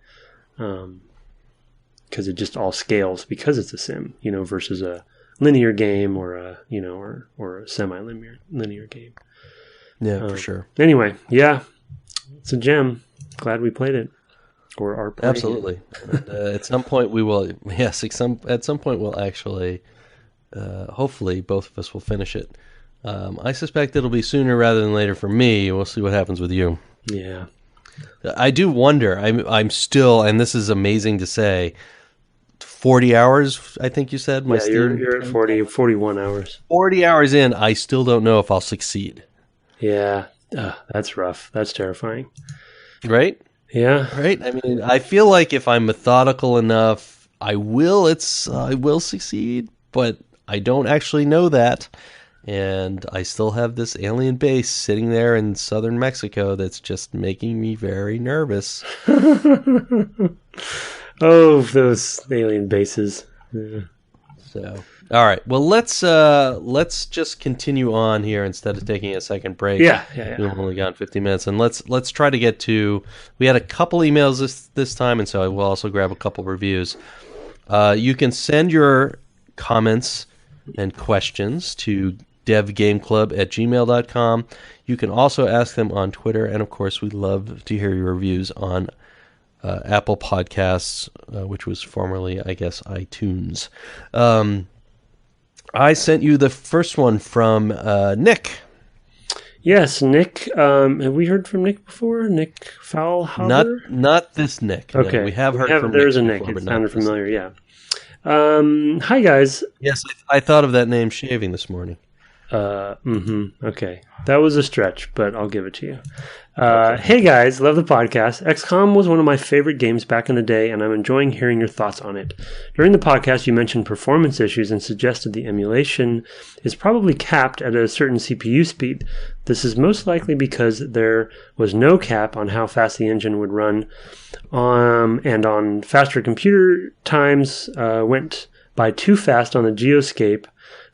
Because it just all scales because it's a sim, versus a linear game or a semi-linear game. Yeah, for sure. Anyway, yeah, it's a gem. Glad we played it. Or are playing absolutely. And, at some point we will. Yes, at some point we'll actually. Hopefully, both of us will finish it. I suspect it'll be sooner rather than later for me. We'll see what happens with you. Yeah. I do wonder. I'm still, and this is amazing to say, 40 hours, I think you said? You're at 41 hours. 40 hours in, I still don't know if I'll succeed. Yeah. That's rough. That's terrifying. Right? Yeah. Right? I mean, I feel like if I'm methodical enough, I will succeed, but I don't actually know that. And I still have this alien base sitting there in southern Mexico that's just making me very nervous. Oh, those alien bases. Yeah. So, all right. Well, let's just continue on here instead of taking a second break. Yeah. We've only gone 15 minutes, and let's try to get to. We had a couple emails this time, and so I will also grab a couple reviews. You can send your comments and questions to devgameclub@gmail.com. You can also ask them on Twitter, and of course we love to hear your reviews on Apple Podcasts, which was formerly, I guess, iTunes. I sent you the first one from Nick. Yes, Nick. Have we heard from Nick before? Nick Faulhaber? Not this Nick. Okay. No, we have heard from There's Nick a Nick. before, It sounded familiar, yeah. Hi, guys. Yes, I thought of that name shaving this morning. Okay. That was a stretch, but I'll give it to you. Hey guys, love the podcast. XCOM was one of my favorite games back in the day, and I'm enjoying hearing your thoughts on it. During the podcast, you mentioned performance issues and suggested the emulation is probably capped at a certain CPU speed. This is most likely because there was no cap on how fast the engine would run, and on faster computer times went by too fast on the Geoscape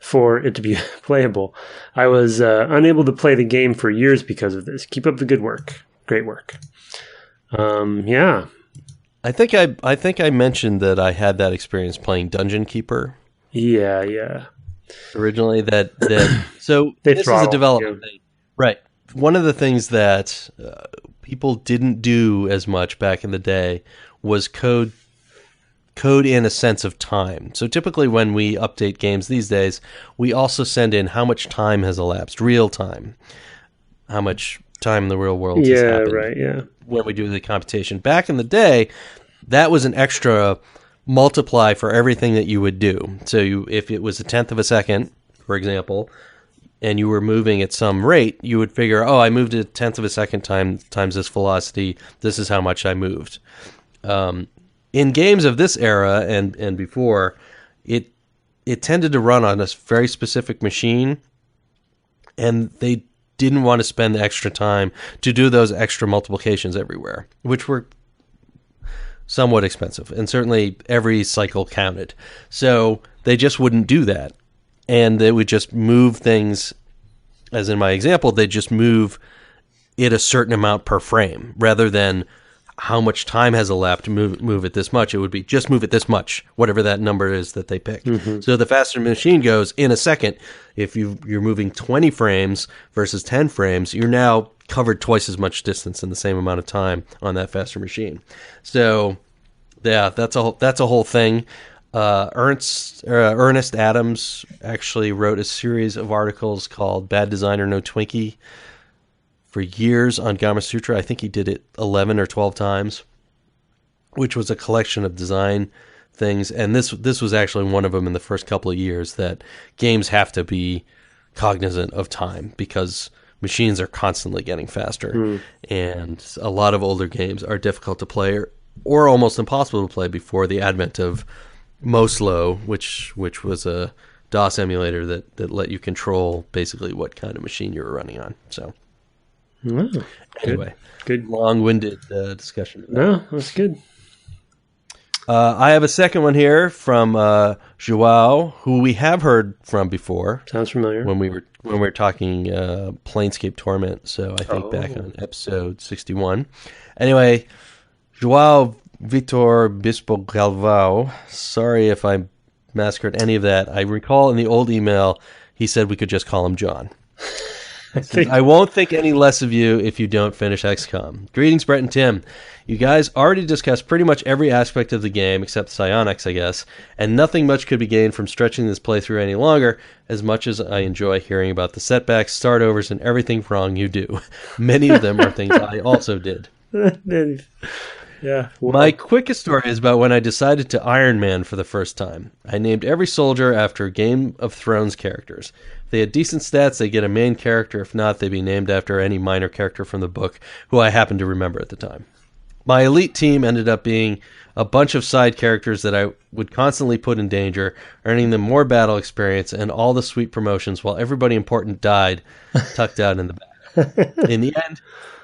for it to be playable. I was unable to play the game for years because of this. Keep up the good work. Great work. Yeah. I think I mentioned that I had that experience playing Dungeon Keeper. Yeah. Originally, so this is a development thing, right? One of the things that people didn't do as much back in the day was code in a sense of time. So typically when we update games these days, we also send in how much time has elapsed, real time, how much time in the real world has happened. Right, yeah. When we do the computation. Back in the day, that was an extra multiply for everything that you would do. So if it was a tenth of a second, for example, and you were moving at some rate, you would figure, I moved a tenth of a second times this velocity. This is how much I moved. In games of this era and before, it tended to run on a very specific machine, and they didn't want to spend the extra time to do those extra multiplications everywhere, which were somewhat expensive, and certainly every cycle counted. So they just wouldn't do that. And they would just move things, as in my example, they just move it a certain amount per frame rather than how much time has elapsed to move it this much. It would be just move it this much, whatever that number is that they pick. So the faster the machine goes in a second, if you're moving 20 frames versus 10 frames, you're now covered twice as much distance in the same amount of time on that faster machine. So yeah, that's a whole thing. Ernest Adams actually wrote a series of articles called Bad Designer No Twinkie for years on Gama Sutra. I think he did it 11 or 12 times, which was a collection of design things. And this was actually one of them in the first couple of years, that games have to be cognizant of time because machines are constantly getting faster. And a lot of older games are difficult to play or almost impossible to play before the advent of Moslo, which was a DOS emulator that let you control basically what kind of machine you were running on. So anyway, good long-winded discussion. No, that's good. I have a second one here from Joao, who we have heard from before. Sounds familiar. When we were talking Planescape Torment, so I think back on episode 61. Anyway, Joao Vitor Bispo Galvao, sorry if I massacred any of that. I recall in the old email he said we could just call him John. I won't think any less of you if you don't finish XCOM. Greetings, Brett and Tim. You guys already discussed pretty much every aspect of the game except psionics, I guess, and nothing much could be gained from stretching this playthrough any longer, as much as I enjoy hearing about the setbacks, start-overs, and everything wrong you do. Many of them are things I also did. Yeah. Well, my quickest story is about when I decided to Iron Man for the first time. I named every soldier after Game of Thrones characters. If they had decent stats, they get a main character. If not, they'd be named after any minor character from the book who I happened to remember at the time. My elite team ended up being a bunch of side characters that I would constantly put in danger, earning them more battle experience and all the sweet promotions while everybody important died, tucked out in the back. In the end,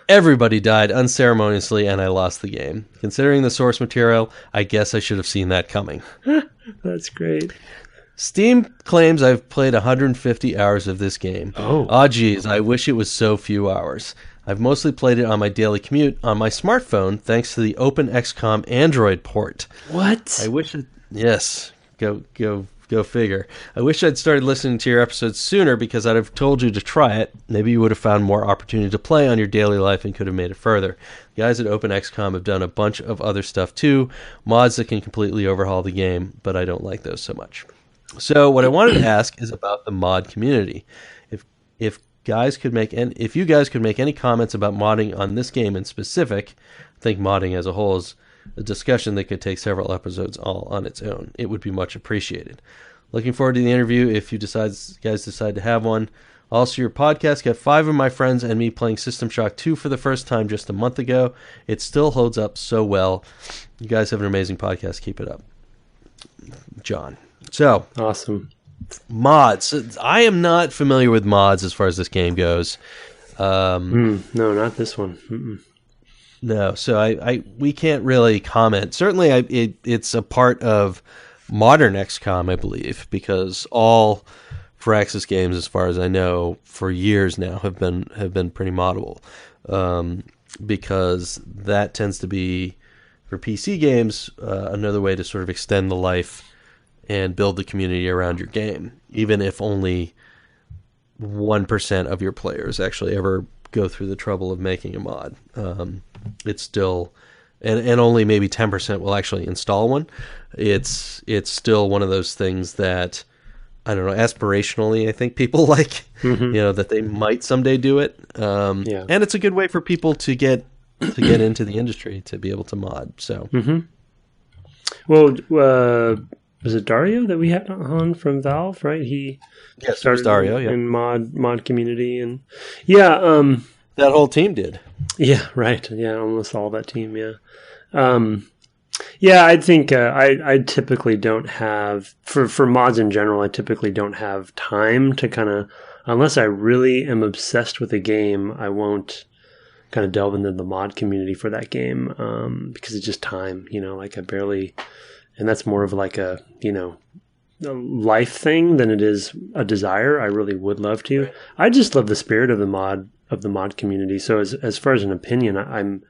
everybody died unceremoniously, and I lost the game. Considering the source material, I guess I should have seen that coming. That's great. Steam claims I've played 150 hours of this game. Oh, geez, I wish it was so few hours. I've mostly played it on my daily commute on my smartphone, thanks to the OpenXCOM Android port. What? I wish it... Yes, go figure. I wish I'd started listening to your episodes sooner because I'd have told you to try it. Maybe you would have found more opportunity to play on your daily life and could have made it further. The guys at OpenXCOM have done a bunch of other stuff too, mods that can completely overhaul the game, but I don't like those so much. So what I wanted to ask is about the mod community. If you guys could make any comments about modding on this game in specific, I think modding as a whole is a discussion that could take several episodes all on its own. It would be much appreciated. Looking forward to the interview if you guys decide to have one. Also, your podcast got 5 of my friends and me playing System Shock 2 for the first time just a month ago. It still holds up so well. You guys have an amazing podcast. Keep it up. John. So, awesome. Mods. I am not familiar with mods as far as this game goes. No, not this one. Mm-mm. No, so we can't really comment. Certainly, it's a part of modern XCOM, I believe, because all Firaxis games, as far as I know, for years now have been pretty moddable, because that tends to be, for PC games, another way to sort of extend the life and build the community around your game, even if only 1% of your players actually ever go through the trouble of making a mod. It's still, and only maybe 10% will actually install one. It's still one of those things that, I don't know, aspirationally, I think people like, that they might someday do it. And it's a good way for people to get into the industry, to be able to mod. So, Well, was it Dario that we had on from Valve, right? He started Dario, in mod community, and that whole team did. Yeah, right. Yeah, almost all that team. Yeah, I think I typically don't have for mods in general. I typically don't have time to kind of, unless I really am obsessed with a game, I won't kind of delve into the mod community for that game because it's just time. Like I barely. And that's more of like a, a life thing than it is a desire. I really would love to. I just love the spirit of the mod community. So as far as an opinion, I'm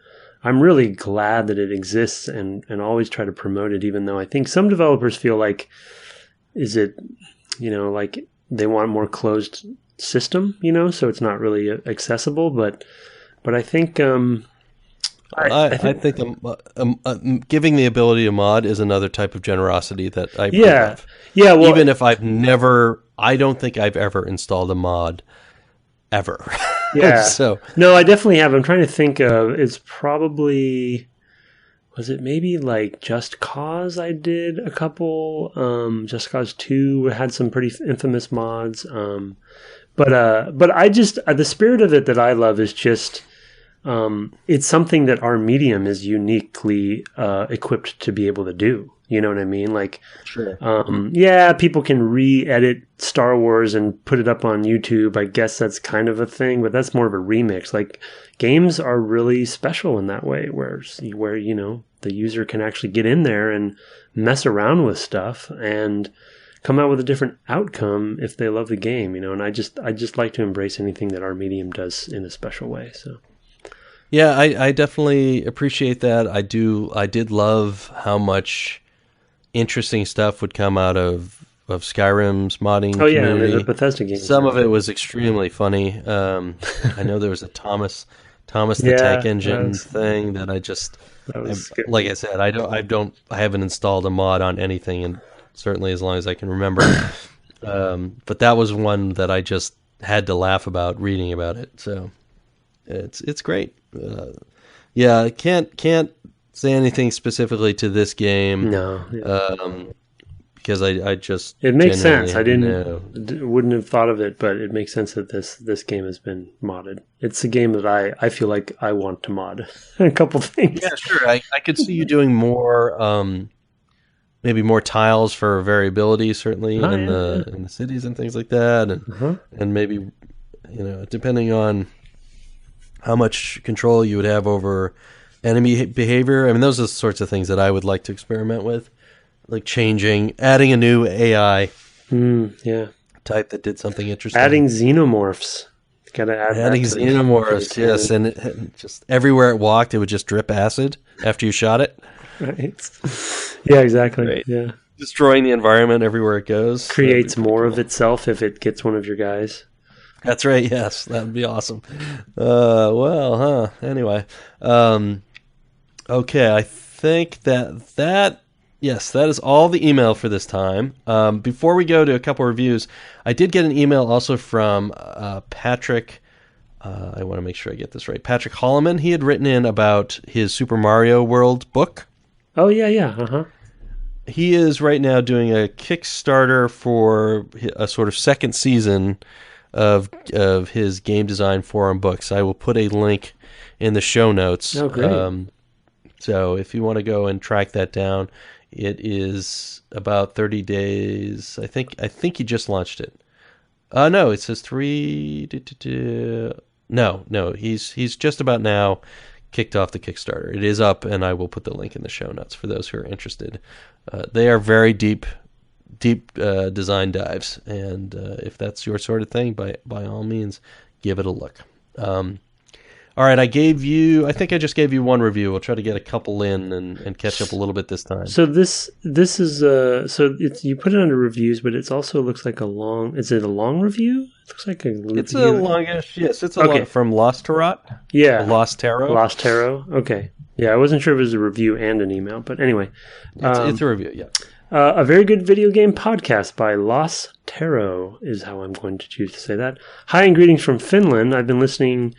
really glad that it exists and always try to promote it, even though I think some developers feel like, is it, like they want a more closed system, so it's not really accessible. But I think, I think giving the ability to mod is another type of generosity that I approve of. Yeah. Well, even if I don't think I've ever installed a mod ever. Yeah. So no, I definitely have. I'm trying to think of. It's probably, was it maybe like Just Cause? I did a couple. Just Cause 2 had some pretty infamous mods. But I just the spirit of it that I love is just. It's something that our medium is uniquely equipped to be able to do. You know what I mean? Like, sure. People can re-edit Star Wars and put it up on YouTube. I guess that's kind of a thing, but that's more of a remix. Like, games are really special in that way, where the user can actually get in there and mess around with stuff and come out with a different outcome if they love the game. And I just like to embrace anything that our medium does in a special way. So. Yeah, I definitely appreciate that. I did love how much interesting stuff would come out of Skyrim's modding community. The Bethesda games. Some of it was extremely funny. I know there was a Thomas the Tank Engine thing that like I said, I haven't installed a mod on anything, and certainly as long as I can remember. But that was one that I just had to laugh about reading about it. So it's great. I can't say anything specifically to this game. No. Because I just it makes sense. I wouldn't have thought of it, but it makes sense that this game has been modded. It's a game that I feel like I want to mod a couple things. Yeah, sure. I could see you doing more, maybe more tiles for variability, certainly in the cities and things like that, and maybe depending on how much control you would have over enemy behavior. I mean, those are the sorts of things that I would like to experiment with, like adding a new AI type that did something interesting. Adding xenomorphs. Gotta add adding xenomorphs, yes. And it just everywhere it walked, it would just drip acid after you shot it. Right. Yeah, exactly. Right. Yeah. Destroying the environment everywhere it goes. Creates more of itself if it gets one of your guys. That's right. Yes, that would be awesome. Anyway, okay. I think that is all the email for this time. Before we go to a couple reviews, I did get an email also from Patrick. I want to make sure I get this right. Patrick Holloman. He had written in about his Super Mario World book. Oh yeah. He is right now doing a Kickstarter for a sort of second season of his game design forum books. I will put a link in the show notes. Oh, great. So if you want to go and track that down, it is about 30 days. I think he just launched it. No, it says 3. No, he's just about now kicked off the Kickstarter. It is up, and I will put the link in the show notes for those who are interested. They are very deep design dives, and if that's your sort of thing, by all means, give it a look. All right, I think I just gave you one review. We'll try to get a couple in and catch up a little bit this time. So this is you put it under reviews, but it also looks like a long. Is it a long review? It looks like a review. It's a longish. Yes, it's a long from Lost Tarot. Yeah, Lost Tarot. Okay. Yeah, I wasn't sure if it was a review and an email, but anyway, it's a review. Yeah. A very good video game podcast by Lost Tarot is how I'm going to choose to say that. Hi and greetings from Finland. I've been listening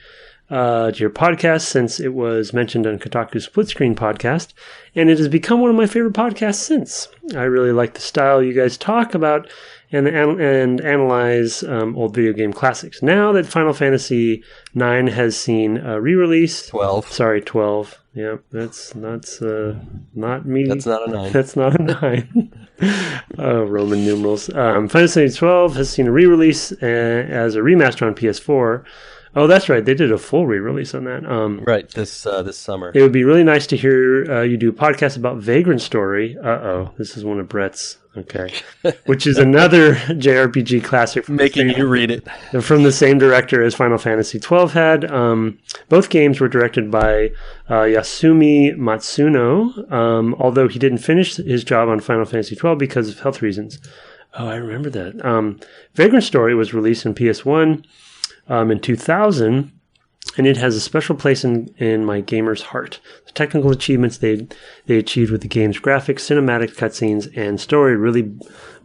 to your podcast since it was mentioned on Kotaku's Split Screen podcast, and it has become one of my favorite podcasts since. I really like the style you guys talk about and analyze old video game classics. Now that Final Fantasy IX has seen a re-release... 12. Yeah, that's not me. That's not a 9. That's not a 9. Roman numerals. Final Fantasy 12 has seen a re-release as a remaster on PS4. Oh, that's right. They did a full re-release on that. Right, this summer. It would be really nice to hear you do a podcast about Vagrant Story. This is one of Brett's Okay. Which is another JRPG classic. Making you read it. From the same director as Final Fantasy XII had. Both games were directed by Yasumi Matsuno, although he didn't finish his job on Final Fantasy XII because of health reasons. Oh, I remember that. Vagrant Story was released in PS1 in 2000, and it has a special place in my gamer's heart. The technical achievements they achieved with the game's graphics, cinematic cutscenes, and story really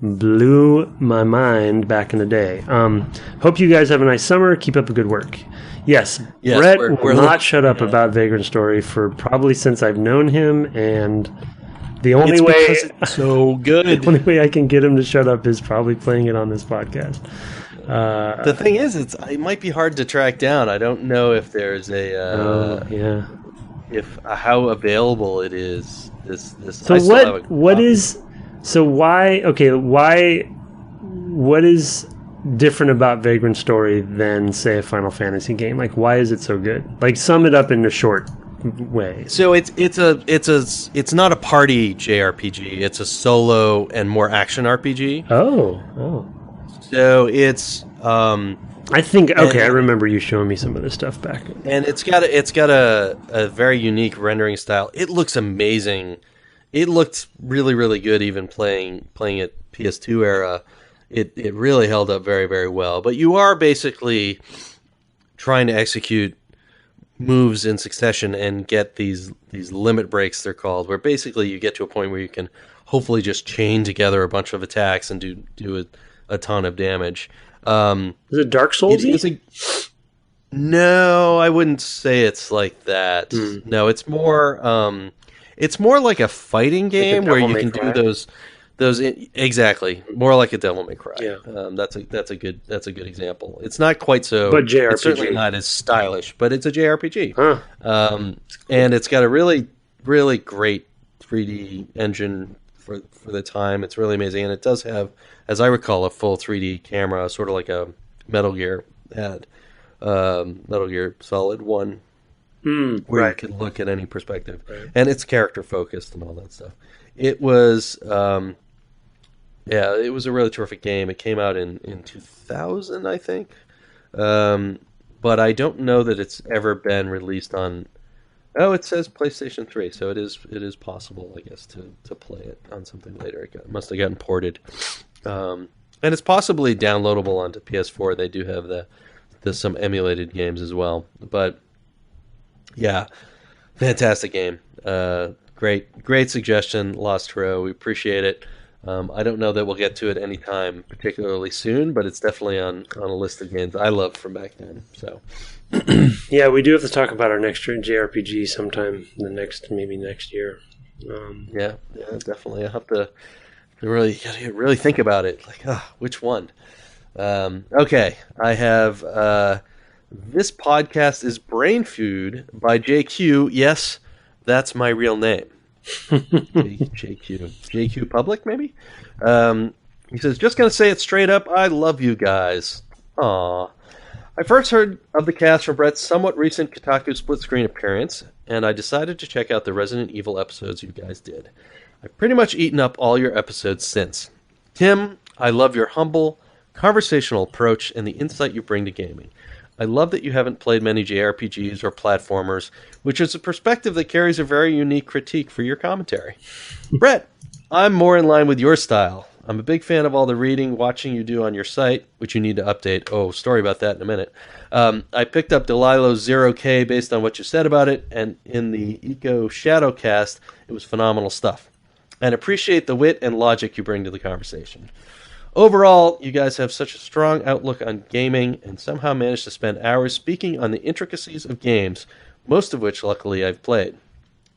blew my mind back in the day. Hope you guys have a nice summer. Keep up the good work. Yes, Brett will not shut up about Vagrant Story for probably since I've known him, and the only way it's so good. The only way I can get him to shut up is probably playing it on this podcast. The thing is, it might be hard to track down. I don't know if there's how available it is. So what is different about Vagrant Story than, say, a Final Fantasy game? Like, why is it so good? Like, sum it up in a short way. So it's not a party JRPG. It's a solo and more action RPG. Oh. So it's I think I remember you showing me some of this stuff back. And it's got a very unique rendering style. It looks amazing. It looked really, really good even playing it PS2 era. It really held up very, very well. But you are basically trying to execute moves in succession and get these limit breaks, they're called, where basically you get to a point where you can hopefully just chain together a bunch of attacks and do a ton of damage. Is it Dark Souls-y? No, I wouldn't say it's like that. No, it's more like a fighting game where you can do those exactly, more like a Devil May Cry. Yeah. That's a good example. It's not quite so, but JRPG. It's certainly not as stylish, but it's a JRPG. Huh. And it's got a really, really great 3D engine for the time. It's really amazing, and it does have, as I recall, a full 3D camera, sort of like a Metal Gear had. Metal Gear Solid 1, where you can look at any perspective. Right. And it's character focused and all that stuff. It was, it was a really terrific game. It came out in 2000, I think. But I don't know that it's ever been released on... Oh, it says PlayStation 3, so it is possible, I guess, to play it on something later. It must have gotten ported. And it's possibly downloadable onto PS4. They do have some emulated games as well. But, yeah, fantastic game. Great suggestion, Lost Row. We appreciate it. I don't know that we'll get to it anytime particularly soon, but it's definitely on a list of games I love from back then. So, yeah, we do have to talk about our next JRPG sometime maybe next year. Yeah, definitely. I have to really think about it. Like, which one? Okay, I have this podcast is Brain Food by JQ. Yes, that's my real name. JQ Public, maybe? He says, just going to say it straight up, I love you guys. Aww. I first heard of the cast from Brett's somewhat recent Kotaku split-screen appearance, and I decided to check out the Resident Evil episodes you guys did. I've pretty much eaten up all your episodes since. Tim, I love your humble, conversational approach and the insight you bring to gaming. I love that you haven't played many JRPGs or platformers, which is a perspective that carries a very unique critique for your commentary. Brett, I'm more in line with your style. I'm a big fan of all the reading, watching you do on your site, which you need to update. Oh, story about that in a minute. I picked up Delilah's 0K based on what you said about it, and in the Eco Shadowcast, it was phenomenal stuff. And appreciate the wit and logic you bring to the conversation. Overall, you guys have such a strong outlook on gaming and somehow manage to spend hours speaking on the intricacies of games, most of which, luckily, I've played.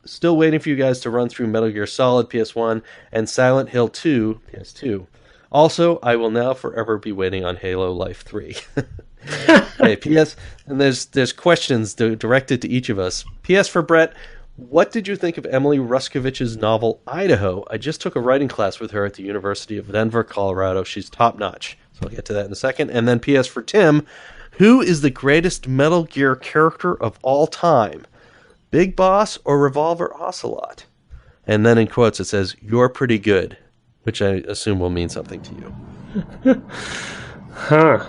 Still waiting for you guys to run through Metal Gear Solid PS1 and Silent Hill 2 PS2. Also, I will now forever be waiting on Halo Life 3. Okay, PS, and there's questions directed to each of us. PS for Brett. What did you think of Emily Ruskovich's novel, Idaho? I just took a writing class with her at the University of Denver, Colorado. She's top-notch. So I'll get to that in a second. And then PS for Tim. Who is the greatest Metal Gear character of all time? Big Boss or Revolver Ocelot? And then in quotes it says, you're pretty good. which I assume will mean something to you. Huh.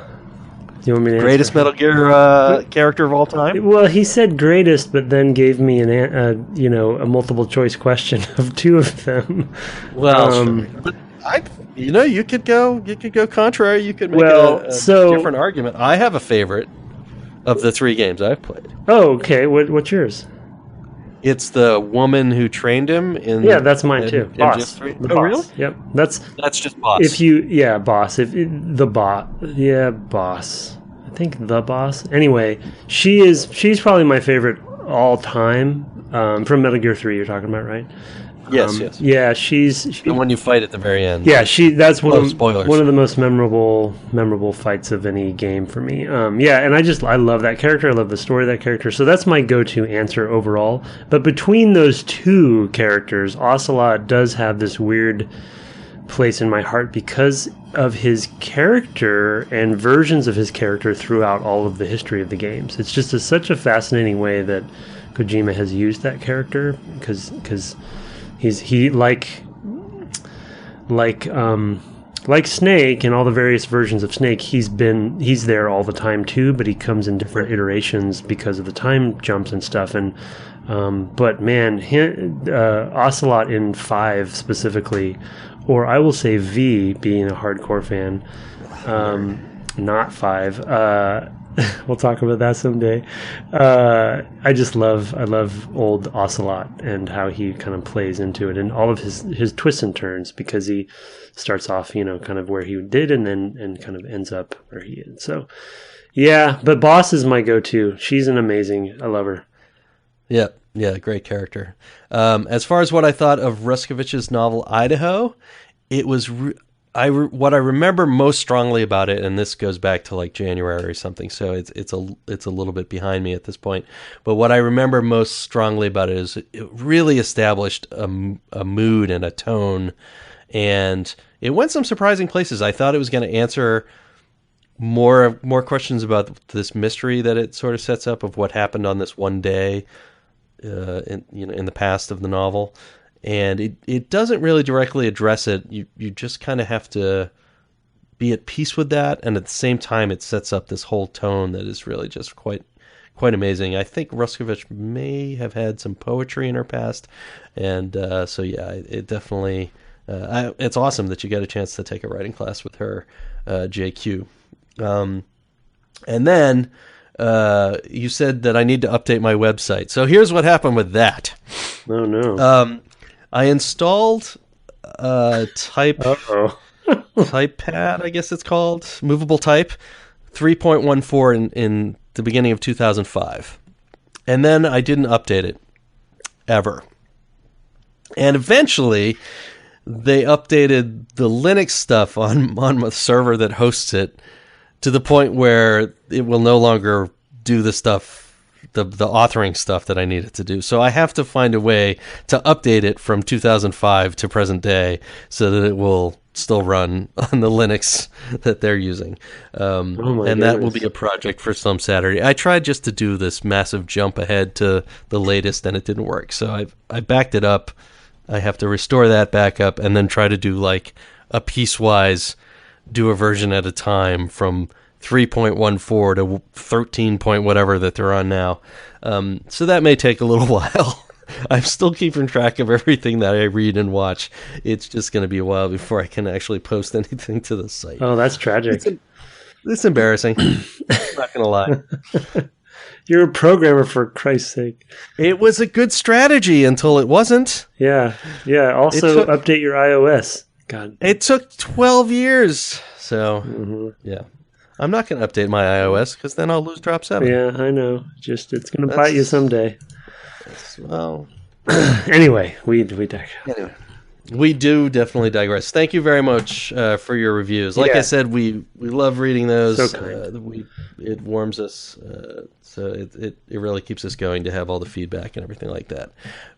You want me to Greatest answer? Metal Gear character of all time? Well, he said greatest, but then gave me a multiple choice question of two of them. Well, but you could go contrary. You could make a different argument. I have a favorite of the 3 games I've played. Oh, okay. What's yours? It's the woman who trained him in. Yeah, that's mine too. Boss. MGS3. The Oh, boss. really? Yep. That's just boss. Boss. The bot. Yeah, boss. I think the boss. Anyway, she's probably my favorite all time. From Metal Gear 3 you're talking about, right? Yes. Yeah, she's the one you fight at the very end. Yeah, that's one of the most memorable fights of any game for me. And I love that character. I love the story of that character. So that's my go-to answer overall. But between those two characters, Ocelot does have this weird place in my heart because of his character and versions of his character throughout all of the history of the games. It's just such a fascinating way that Kojima has used that character because he like Snake and all the various versions of Snake, he's there all the time too, but he comes in different iterations because of the time jumps and stuff. And but man, Ocelot in 5 specifically, or I will say V, being a hardcore fan, not 5. We'll talk about that someday. I love old Ocelot and how he kind of plays into it and all of his twists and turns, because he starts off, kind of where he did and kind of ends up where he is. So, yeah, but Boss is my go-to. She's I love her. Yeah, great character. As far as what I thought of Ruskovich's novel Idaho, it was... what I remember most strongly about it, and this goes back to like January or something, so it's a little bit behind me at this point. But what I remember most strongly about it is it really established a mood and a tone, and it went some surprising places. I thought it was going to answer more questions about this mystery that it sort of sets up of what happened on this one day, in the past of the novel. And it doesn't really directly address it. You just kind of have to be at peace with that, and at the same time, it sets up this whole tone that is really just quite amazing. I think Ruskovich may have had some poetry in her past, and so yeah, it definitely. It's awesome that you got a chance to take a writing class with her, JQ. And then you said that I need to update my website. So here's what happened with that. Oh no. I installed TypePad, I guess it's called, Movable Type, 3.14 in the beginning of 2005. And then I didn't update it, ever. And eventually, they updated the Linux stuff on the server that hosts it to the point where it will no longer do the stuff, the authoring stuff that I needed to do. So I have to find a way to update it from 2005 to present day so that it will still run on the Linux that they're using. And that will be a project for some Saturday. I tried just to do this massive jump ahead to the latest, and it didn't work. So I backed it up. I have to restore that back up and then try to do like a piecewise, do a version at a time from 3.14 to 13 point whatever that they're on now. So that may take a little while. I'm still keeping track of everything that I read and watch. It's just going to be a while before I can actually post anything to the site. Oh, that's tragic. It's embarrassing. I'm not going to lie. You're a programmer, for Christ's sake. It was a good strategy until it wasn't. Yeah. Also, update your iOS. God. It took 12 years. So, yeah. I'm not going to update my iOS because then I'll lose Drop 7. Yeah, I know. Just it's going to bite you someday. Well, anyway, we do definitely digress. Thank you very much for your reviews. Like I said, we love reading those. So kind. It warms us. So it really keeps us going to have all the feedback and everything like that.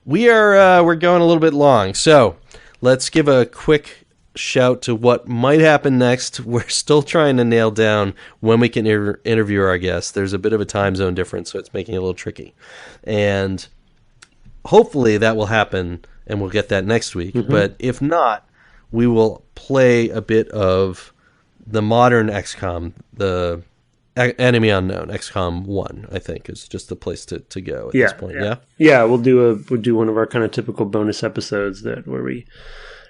We're going a little bit long, so let's give a quick shout to what might happen next. We're still trying to nail down when we can interview our guests. There's a bit of a time zone difference, so it's making it a little tricky. And hopefully that will happen, and we'll get that next week. Mm-hmm. But if not, we will play a bit of the modern XCOM, the Enemy Unknown, XCOM 1, I think, is just the place to go at this point. Yeah, we'll do one of our kind of typical bonus episodes where we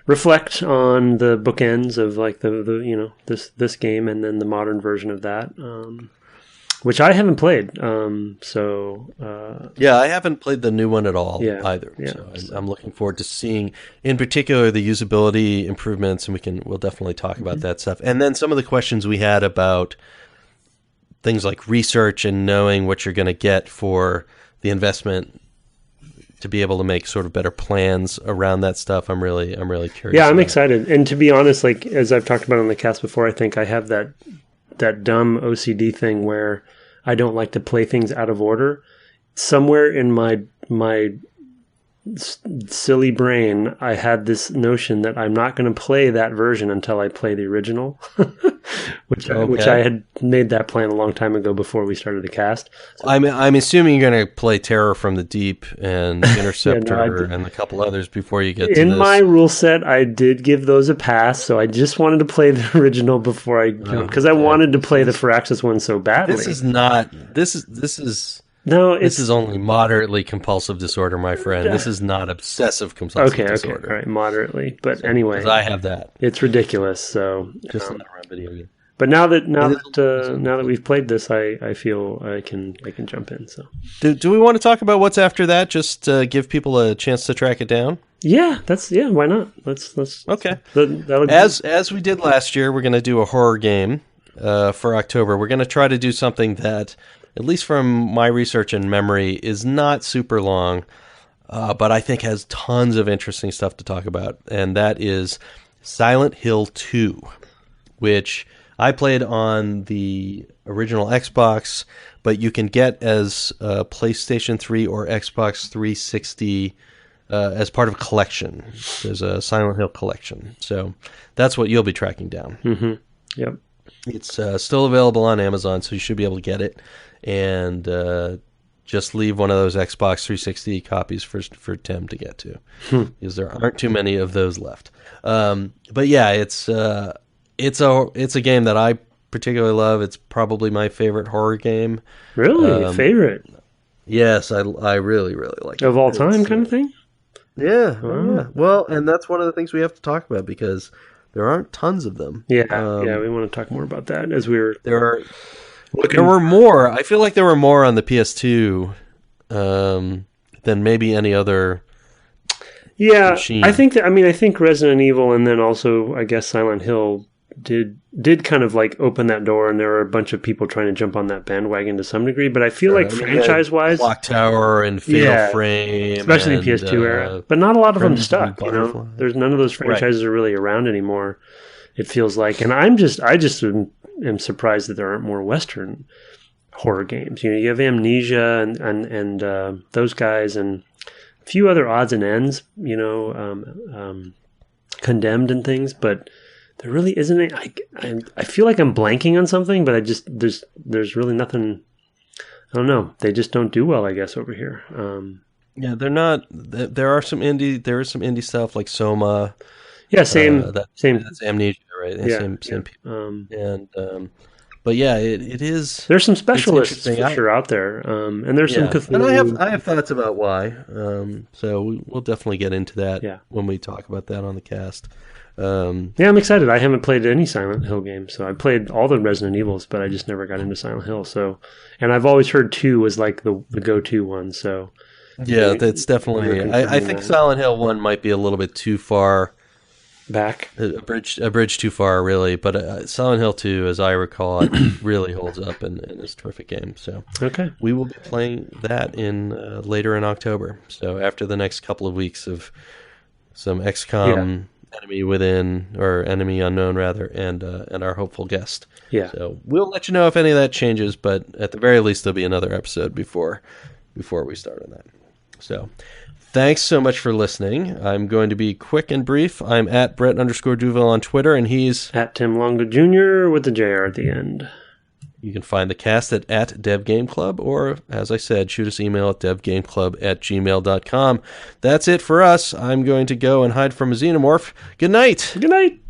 reflect on the bookends of like the this game and then the modern version of that, which I haven't played. I haven't played the new one at all either. Yeah, so I'm looking forward to seeing, in particular, the usability improvements, and we'll definitely talk about that stuff. And then some of the questions we had about things like research and knowing what you're going to get for the investment, to be able to make sort of better plans around that stuff. I'm really curious. Yeah, I'm excited. And to be honest, like as I've talked about on the cast before, I think I have that dumb OCD thing where I don't like to play things out of order. Somewhere in my silly brain, I had this notion that I'm not going to play that version until I play the original, which I had made that plan a long time ago before we started the cast. So, I'm assuming you're going to play Terror from the Deep and Interceptor and a couple others before you get to in this. my rule set, I did give those a pass, so I just wanted to play the original before I because I wanted to play the Firaxis one so badly. This is only moderately compulsive disorder, my friend. This is not obsessive compulsive disorder. Okay, all right, moderately. But anyway, I have that. It's ridiculous. So just not around video game. But now that we've played this, I feel I can jump in. So do we want to talk about what's after that? Just give people a chance to track it down. Yeah, why not? Let's okay. As we did last year, we're going to do a horror game for October. We're going to try to do something that, at least from my research and memory, is not super long, but I think has tons of interesting stuff to talk about. And that is Silent Hill 2, which I played on the original Xbox, but you can get as PlayStation 3 or Xbox 360 as part of a collection. There's a Silent Hill collection. So that's what you'll be tracking down. Mm-hmm. Yep. It's still available on Amazon, so you should be able to get it. And just leave one of those Xbox 360 copies for Tim to get to, because there aren't too many of those left. But yeah, it's a game that I particularly love. It's probably my favorite horror game. Really, favorite? Yes, I really like it. Of all time, kind of thing. Yeah, yeah. Well, and that's one of the things we have to talk about because there aren't tons of them. Yeah, we want to talk more about that as we were. There were more. I feel like there were more on the PS2 than maybe any other. Yeah, machine. I think Resident Evil and then also I guess Silent Hill did kind of like open that door, and there were a bunch of people trying to jump on that bandwagon to some degree. But I feel like franchise-wise, Clock Tower and Fatal Frame, especially in the PS2 era, but not a lot of them stuck. There's none of those franchises are really around anymore. It feels like, and I just am surprised that there aren't more Western horror games. You have Amnesia and those guys, and a few other odds and ends. Condemned and things, but there really isn't any. I feel like I'm blanking on something, but there's really nothing. I don't know. They just don't do well, I guess, over here. Yeah, they're not. There is some indie stuff like Soma. Yeah, same. That's Amnesia, right? Yeah, same people. But yeah, it is. There's some specialists for sure out there, and there's some Cthulhu. And I have thoughts about why. So we'll definitely get into that when we talk about that on the cast. I'm excited. I haven't played any Silent Hill games, so I played all the Resident Evils, but I just never got into Silent Hill. So, and I've always heard 2 was like the go-to one. So, yeah, that's definitely. I think Silent Hill 1 might be a little bit too far back, a bridge too far, really. But Silent Hill 2, as I recall, it really holds up and is a terrific game. So, okay, we will be playing that in later in October. So after the next couple of weeks of some XCOM. Enemy Within, or Enemy Unknown rather, and our hopeful guest. Yeah. So we'll let you know if any of that changes, but at the very least there'll be another episode before we start on that. So thanks so much for listening. I'm going to be quick and brief. I'm at Brett_Duville on Twitter, and he's at Tim Longo Jr. with the JR at the end. You can find the cast at DevGameClub, or, as I said, shoot us email at devgameclub@gmail.com. That's it for us. I'm going to go and hide from a xenomorph. Good night. Good night.